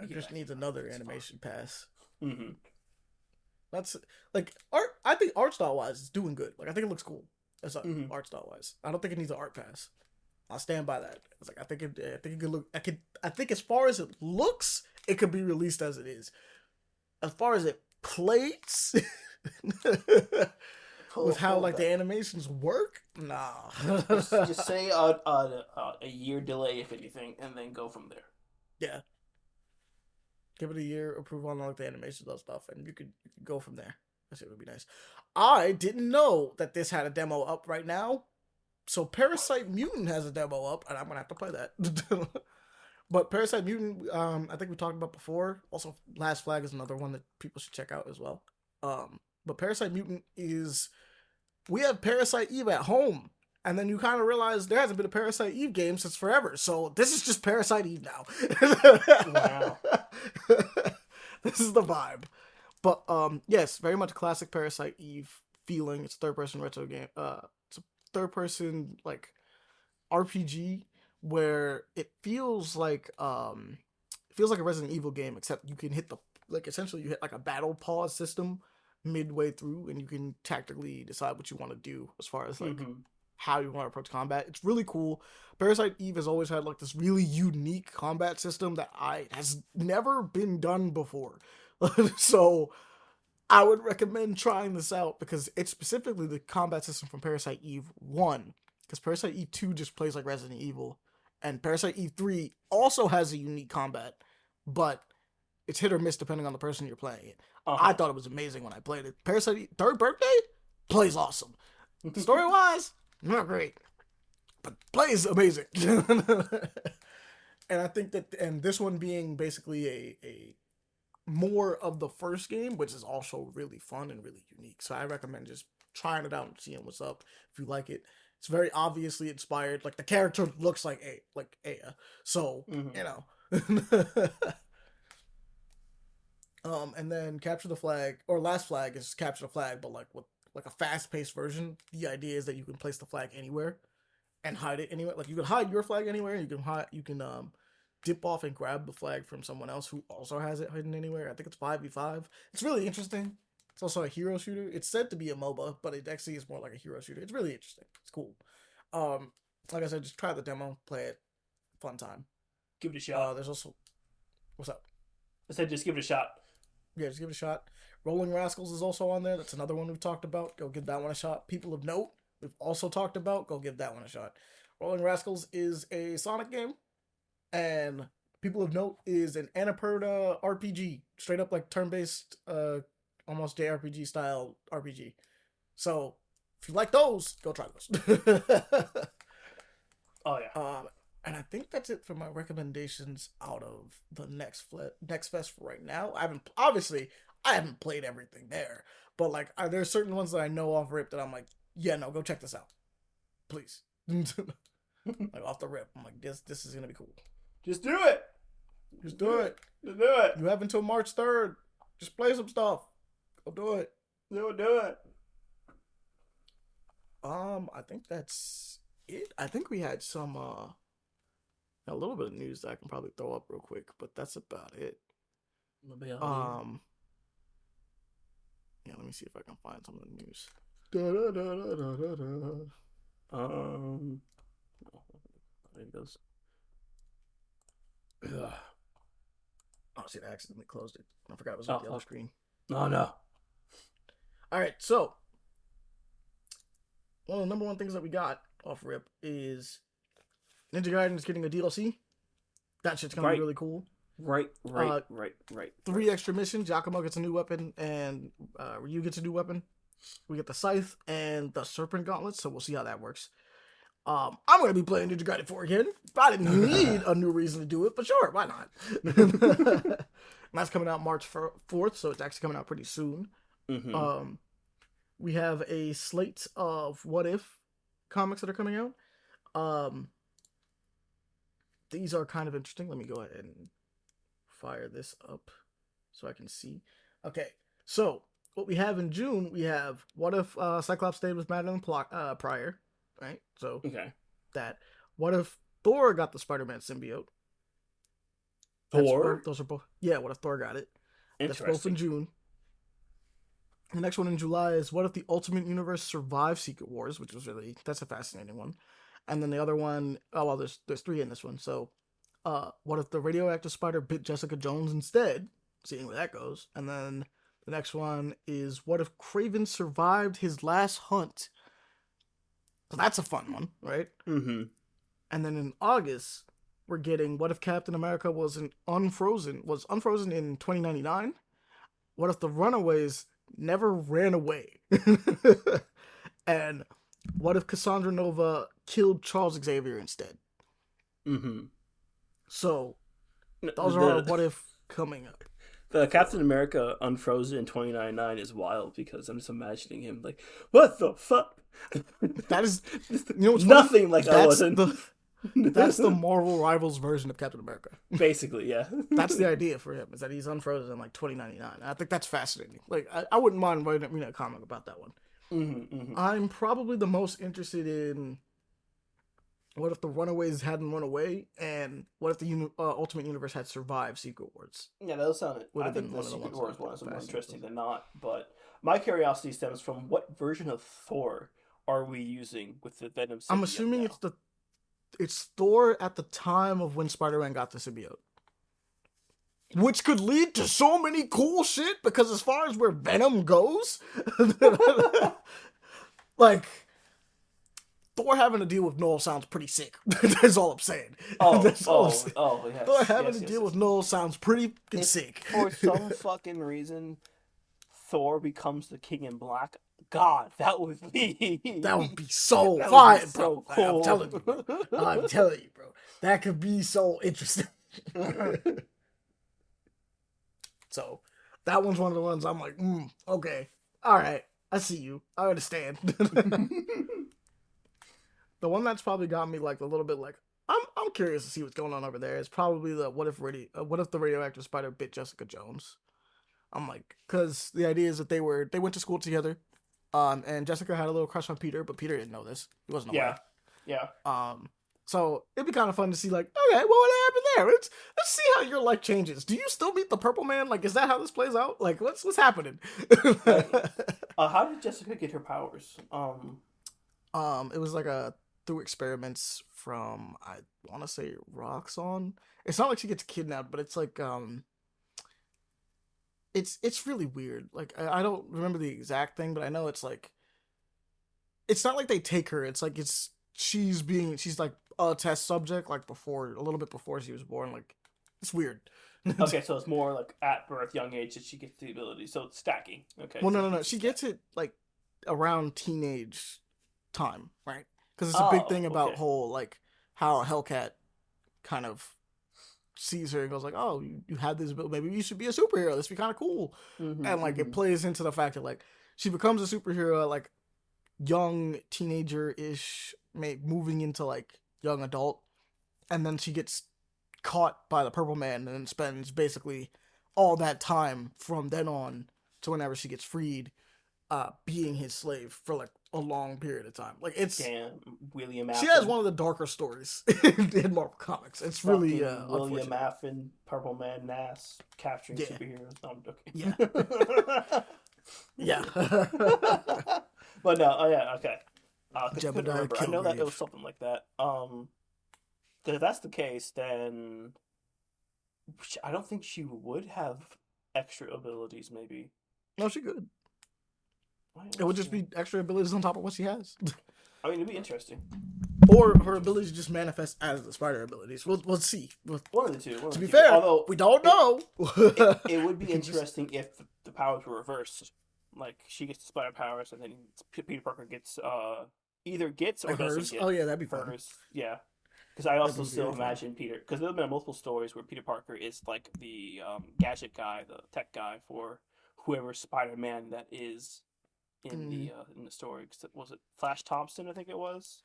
It just needs another animation pass. Mm-hmm. That's like art. I think art style wise, it's doing good. Like I think it looks cool. That's art style wise. I don't think it needs an art pass. I'll stand by that. It's like I think it could look. I think as far as it looks, it could be released as it is. As far as it plays, with how like the animations work, nah. just say a year delay if anything, and then go from there. Yeah. Give it a year, approve on like the animations and stuff, and you could go from there. That shit would be nice. I didn't know that this had a demo up right now. So Parasite Mutant has a demo up, and I'm gonna have to play that. But Parasite Mutant, I think we talked about before. Also, Last Flag is another one that people should check out as well. But Parasite Mutant is, we have Parasite Eve at home, and then you kind of realize there hasn't been a Parasite Eve game since forever. So this is just Parasite Eve now. Wow. This is the vibe. But yes, very much classic Parasite Eve feeling. It's a third-person retro game. It's a third-person like RPG where it feels like a Resident Evil game, except you can hit essentially you hit like a battle pause system midway through, and you can tactically decide what you want to do as far as like how you want to approach combat. It's really cool. Parasite Eve has always had like this really unique combat system that has never been done before. So I would recommend trying this out because it's specifically the combat system from Parasite Eve 1. Because Parasite Eve 2 just plays like Resident Evil. And Parasite Eve 3 also has a unique combat. but it's hit or miss depending on the person you're playing it. Uh-huh. I thought it was amazing when I played it. Parasite Third Birthday plays awesome. Story wise, not great, but plays amazing. And I think that, and this one being basically a more of the first game, which is also really fun and really unique. So I recommend just trying it out and seeing what's up. If you like it, it's very obviously inspired. Like the character looks like Aya, so you know. And then Capture the Flag, or Last Flag is Capture the Flag, but like with like a fast-paced version. The idea is that you can place the flag anywhere and hide it anywhere. Like you can hide your flag anywhere. You can dip off and grab the flag from someone else who also has it hidden anywhere. I think it's 5v5. It's really interesting. It's also a hero shooter. It's said to be a MOBA, but it actually is more like a hero shooter. It's really interesting. It's cool. Like I said, just try the demo, play it, fun time. Give it a shot. There's also, what's up? I said just give it a shot. Yeah, just give it a shot. Rolling Rascals is also on there. That's another one we've talked about. Go give that one a shot. People of Note, we've also talked about. Go give that one a shot. Rolling Rascals is a Sonic game, and People of Note is an Annapurna RPG. Straight up like turn-based, almost JRPG style RPG. So, if you like those, go try those. Oh, yeah. And I think that's it for my recommendations out of the next fest for right now. I haven't played everything there, but like there's certain ones that I know off rip that I'm like, yeah, no, go check this out, please. Like off the rip, I'm like, this is gonna be cool. Just do it. Just do it. Just do it. You have until March 3rd. Just play some stuff. Go do it. Do it. I think that's it. I think we had some a little bit of news that I can probably throw up real quick, but that's about it. Yeah, let me see if I can find some of the news. There it goes. Oh, shit, I accidentally closed it. I forgot it was on the other screen. Oh, no. All right, so one of the number one things that we got off rip is Ninja Gaiden's getting a DLC. That shit's gonna be really cool. Right. 3 extra missions. Yakumo gets a new weapon, and Ryu gets a new weapon. We get the Scythe and the Serpent Gauntlet, so we'll see how that works. I'm gonna be playing Ninja Gaiden 4 again. I didn't need a new reason to do it, but sure, why not? And that's coming out March 4th, so it's actually coming out pretty soon. Mm-hmm. We have a slate of What If comics that are coming out. These are kind of interesting. Let me go ahead and fire this up so I can see. Okay, so what we have in June, we have What If Cyclops stayed with Madeline Pryor, right? So that. What if Thor got the Spider-Man symbiote? Thor? Those are both. Yeah, what if Thor got it? That's both in June. The next one in July is What If the Ultimate Universe survived Secret Wars, which was that's a fascinating one. And then the other one, there's 3 in this one. So, what if the radioactive spider bit Jessica Jones instead? Seeing where that goes. And then the next one is What If Kraven survived his last hunt? So that's a fun one, right? Mm-hmm. And then in August, we're getting What If Captain America was unfrozen in 2099? What if the Runaways never ran away? And what if Cassandra Nova killed Charles Xavier instead? Mm-hmm. So, those are our What If coming up. The Captain America Unfrozen in 2099 is wild because I'm just imagining him like, what the fuck? That is, what's nothing funny? like I wasn't. That's the Marvel Rivals version of Captain America. Basically, yeah. That's the idea for him, is that he's unfrozen in like 2099. I think that's fascinating. Like, I wouldn't mind writing a comic about that one. Mm-hmm, mm-hmm. I'm probably the most interested in what if the Runaways hadn't run away, and what if the Ultimate Universe had survived Secret Wars. Yeah, that'll sound it. I think the Secret Wars one is more interesting than not, but my curiosity stems from what version of Thor are we using with the Venom symbiote? I'm assuming it's Thor at the time of when Spider-Man got the symbiote. Which could lead to so many cool shit, because as far as where Venom goes, like, Thor having to deal with Noel sounds pretty sick. That's all I'm saying. Oh, That's all I'm saying. yes. Thor having to deal with Noel sounds pretty if sick. For some fucking reason, Thor becomes the King in Black. God, that would be so fire, so bro. cool. I'm telling you, bro. That could be so interesting. So, that one's one of the ones I'm like, okay, all right, I see you, I understand. The one that's probably got me like a little bit like I'm curious to see what's going on over there. Is probably the what if the radioactive spider bit Jessica Jones? I'm like, because the idea is that they went to school together, and Jessica had a little crush on Peter, but Peter didn't know this. He wasn't aware. Yeah. So it'd be kind of fun to see, like, okay, well, what happened there? Let's see how your life changes. Do you still meet the Purple Man? Like, is that how this plays out? Like, what's happening? How did Jessica get her powers? It was like through experiments from, I want to say, Roxxon. It's not like she gets kidnapped, but it's like it's really weird. Like, I don't remember the exact thing, but I know it's like, it's not like they take her. It's like she's like a test subject, like a little bit before she was born. Like, it's weird. Okay, so it's more like at birth, young age that she gets the ability. So it's stacking. Okay. Well, no. She gets it like around teenage time, right? Because it's a big thing about whole like how Hellcat kind of sees her and goes like, "Oh, you had this ability. Maybe you should be a superhero. This would be kind of cool." And like it plays into the fact that like she becomes a superhero like young teenager-ish, moving into like young adult, and then she gets caught by the Purple Man and then spends basically all that time from then on to whenever she gets freed being his slave for like a long period of time. Like, it's William Afton. She has one of the darker stories in Marvel Comics. It's really William Afton, Purple Man, Nass capturing superheroes. No, I'm joking. Yeah. But no, okay. I know that it was something like that. If that's the case, then I don't think she would have extra abilities. Maybe. No, she could. It would just be extra abilities on top of what she has. I mean, it'd be interesting. Or her abilities just manifest as the spider abilities. We'll see. One of the two. To be fair, although we don't know. It would be interesting if the powers were reversed. Like, she gets the spider powers, and then Peter Parker gets either gets or doesn't get. Oh yeah, that'd be fun. Yeah, because I also still imagine Peter. Because there have been multiple stories where Peter Parker is like the gadget guy, the tech guy for whoever Spider-Man that is in the story. Was it Flash Thompson? I think it was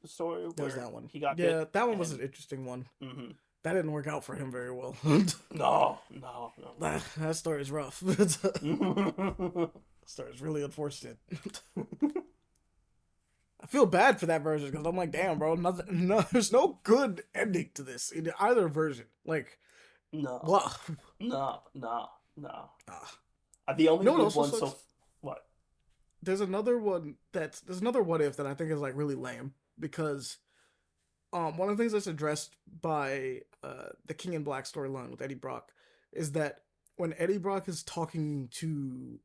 the story. There's that one. He got that one was an interesting one. Mm-hmm. That didn't work out for him very well. No. That story's rough. Story's really unfortunate. I feel bad for that version because I'm like, damn, bro, there's no good ending to this in either version. Like, no. The only good one. So what? There's another one there's another what if that I think is like really lame because one of the things that's addressed by the King in Black storyline with Eddie Brock is that when Eddie Brock is talking to,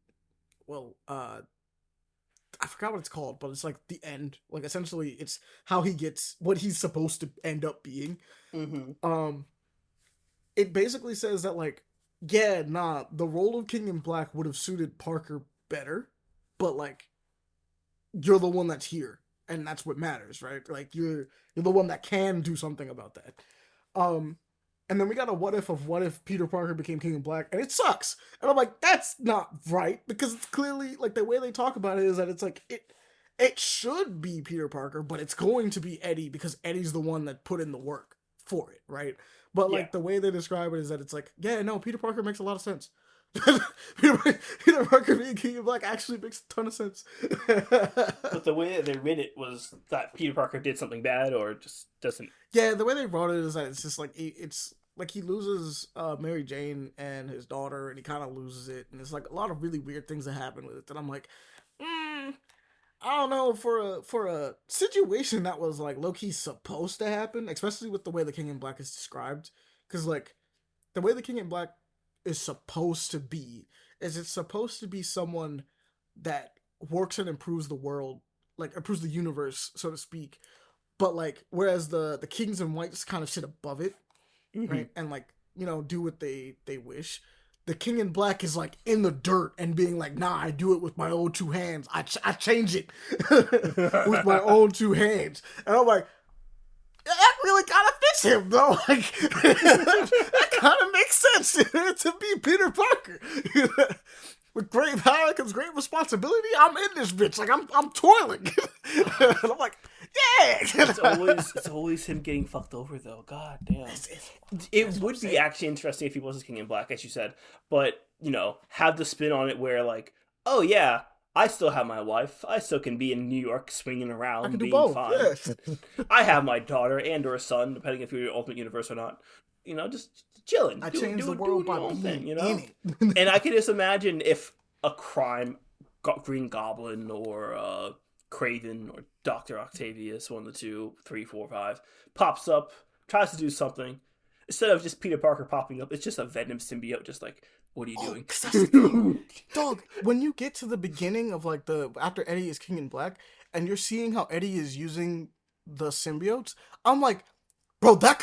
I forgot what it's called, but it's like the end. Like, essentially, it's how he gets what he's supposed to end up being. Mm-hmm. It basically says that, like, the role of King in Black would have suited Parker better, but, like, you're the one that's here, and that's what matters, right? Like, you're the one that can do something about that. And then we got a what if Peter Parker became King in Black, and it sucks. And I'm like, that's not right, because it's clearly, like, the way they talk about it is that it's like, it should be Peter Parker, but it's going to be Eddie, because Eddie's the one that put in the work for it, right? But, like, the way they describe it is that it's like, Peter Parker makes a lot of sense. Peter Parker being King in Black actually makes a ton of sense. But the way that they read it was that Peter Parker did something bad, or just doesn't. Yeah, the way they wrote it is that it's just like it's like he loses Mary Jane and his daughter, and he kind of loses it, and it's like a lot of really weird things that happen with it. And I'm like, I don't know, for a situation that was like low key supposed to happen, especially with the way the King in Black is described, because like the way the King in Black is supposed to be is it's supposed to be someone that works and improves the world like improves the universe, so to speak. But like, whereas the kings in white just kind of sit above it, right? And like, do what they wish. The king in black is like in the dirt and being like, nah, I do it with my own two hands. I change it with my own two hands. And I'm like, that really kind of fits him, though. Like, that kind of makes sense to be Peter Parker. With great power comes great responsibility. I'm in this bitch. Like, I'm toiling. And I'm like, yeah. It's always him getting fucked over, though. God damn. It would be actually interesting if he wasn't King in Black, as you said. But, have the spin on it where, like, oh, yeah, I still have my wife. I still can be in New York swinging around, being both, fine. Yes. I have my daughter and or a son, depending if you're your Ultimate Universe or not. Just chilling. I changed the world by being thing, in it. And I can just imagine if a crime, Green Goblin or Craven or Dr. Octavius, 1 of the 2, 3, 4, 5, pops up, tries to do something. Instead of just Peter Parker popping up, it's just a Venom symbiote, just like, what are you doing? That's the thing. Dog, when you get to the beginning of like after Eddie is King in Black, and you're seeing how Eddie is using the symbiotes, I'm like, bro, that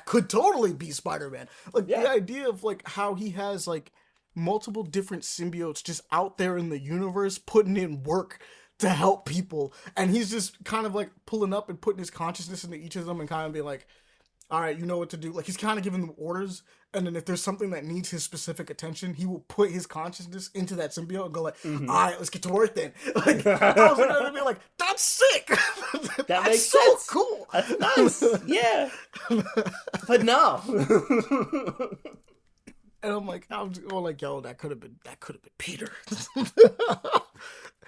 could totally be Spider-Man. Like, the idea of like how he has like multiple different symbiotes just out there in the universe putting in work to help people, and he's just kind of like pulling up and putting his consciousness into each of them and kind of be like, all right, you know what to do. Like, he's kind of giving them orders, and then if there's something that needs his specific attention, he will put his consciousness into that symbiote and go like, all right, let's get to work then. Like, I was gonna be like, that's sick. That makes so sense. Cool. That's nice. Yeah. But no. And I'm like, yo, that could have been Peter.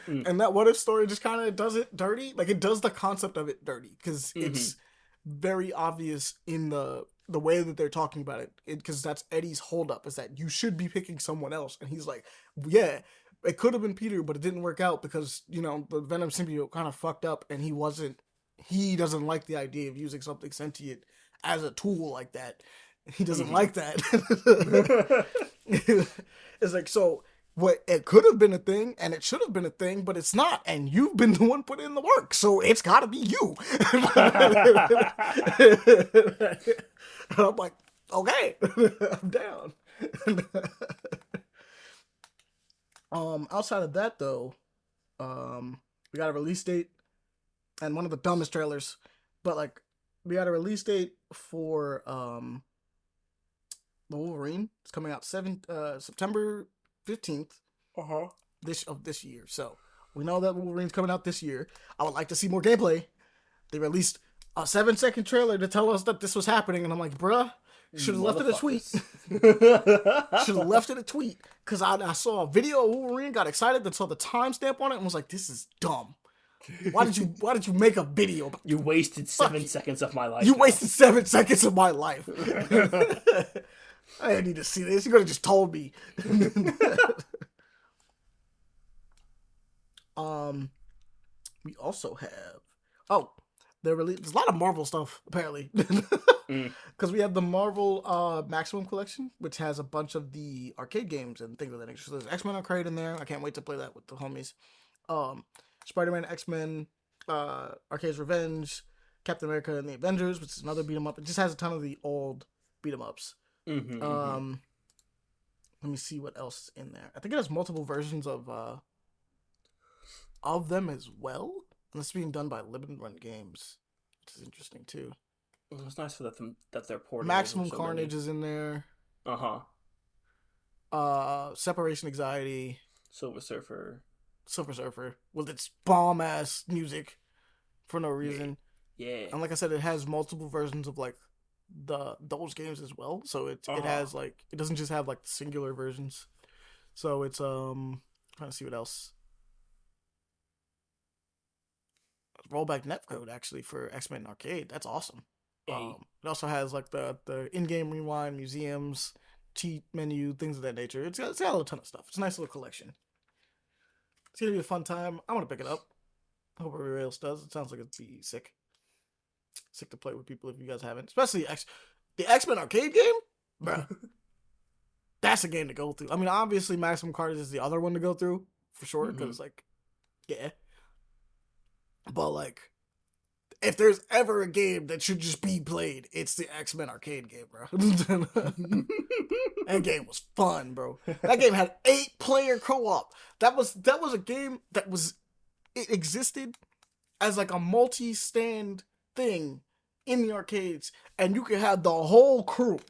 And that What If story just kind of does it dirty. Like, it does the concept of it dirty because it's very obvious in the way that they're talking about it, because that's Eddie's holdup, is that you should be picking someone else, and he's like, yeah, it could have been Peter, but it didn't work out because the Venom symbiote kind of fucked up, and he doesn't like the idea of using something sentient as a tool like that. He doesn't like that. It's like, so what, it could have been a thing and it should have been a thing, but it's not, and you've been the one putting in the work, so it's gotta be you. And I'm like, okay, I'm down. Outside of that though, we got a release date, and one of the dumbest trailers, but like, we got a release date for the Wolverine. It's coming out September 15th this year. So we know that Wolverine's coming out this year. I would like to see more gameplay. They released a 7-second trailer to tell us that this was happening, and I'm like, bruh, should have left it a tweet. Should have left it a tweet, because I saw a video of Wolverine, got excited, then saw the timestamp on it, and was like, this is dumb. Why did you make a video? You wasted 7 seconds of my life. You wasted 7 seconds of my life. I didn't need to see this. You could have just told me. We also have there's a lot of Marvel stuff apparently, because we have the Marvel Maximum Collection, which has a bunch of the arcade games and things of that nature. So there's X-Men Arcade in there. I can't wait to play that with the homies. Spider-Man, X-Men, Arcade's Revenge, Captain America and the Avengers, which is another beat 'em up. It just has a ton of the old beat 'em ups. Let me see what else is in there. I think it has multiple versions of them as well. And it's being done by Limited Run Games, which is interesting too. It's nice for them that they're porting. Maximum Carnage is in there. Separation Anxiety. Silver Surfer with its bomb ass music for no reason. Yeah. And like I said, it has multiple versions of like those games as well. So it has like, it doesn't just have like singular versions. So it's trying to see what else. Rollback netcode actually for X-Men Arcade. That's awesome. It also has like the in-game rewind, museums, cheat menu, things of that nature. It's got a ton of stuff. It's a nice little collection. It's gonna be a fun time. I want to pick it up. I hope everybody else does. It sounds like it'd be sick. Sick to play with people if you guys haven't. Especially the X-Men Arcade game, bro. That's a game to go through. I mean, obviously Maximum Carnage is the other one to go through for sure, because like, yeah. But like, if there's ever a game that should just be played, it's the X-Men arcade game, bro. That game was fun, bro. That game had 8-player co-op. That was a game that was, it existed as like a multi-stand thing in the arcades, and you could have the whole crew.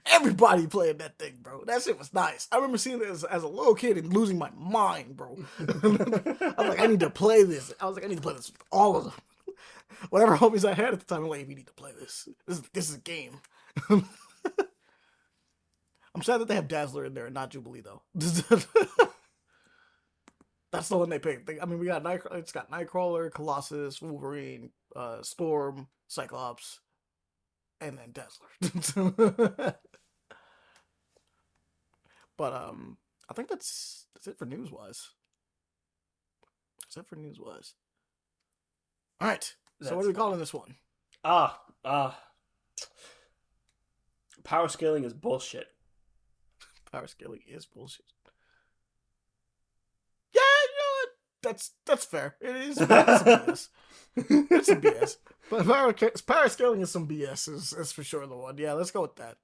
Everybody playing that thing, bro. That shit was nice. I remember seeing this as a little kid and losing my mind, bro. I was like, I need to play this. I need to play this with all of them. Whatever homies I had at the time, I'm like, we need to play this. This is a game. I'm sad that they have Dazzler in there and not Jubilee, though. That's the one they picked. I mean, it's got Nightcrawler, Colossus, Wolverine, Storm, Cyclops, and then Dazzler. But I think that's it for news-wise. That's it for news-wise. All right. So what are we calling this one? Power scaling is bullshit. Power scaling is bullshit. Yeah, you know what? That's fair. It is. It's BS. It's some BS. But power scaling is some BS. Is for sure the one. Yeah, let's go with that.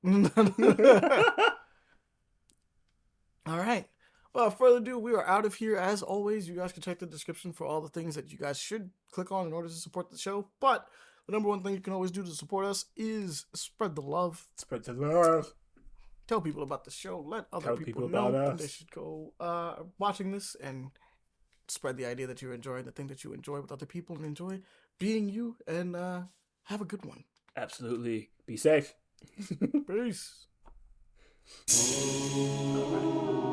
All right. Well, without further ado, we are out of here. As always, you guys can check the description for all the things that you guys should click on in order to support the show. But the number one thing you can always do to support us is spread the love. Spread the love. Tell people about the show. Let other Tell people about know us. they should go watching this and spread the idea that you're enjoying the thing that you enjoy with other people and enjoy being you, and have a good one. Absolutely. Be safe. Peace. All right.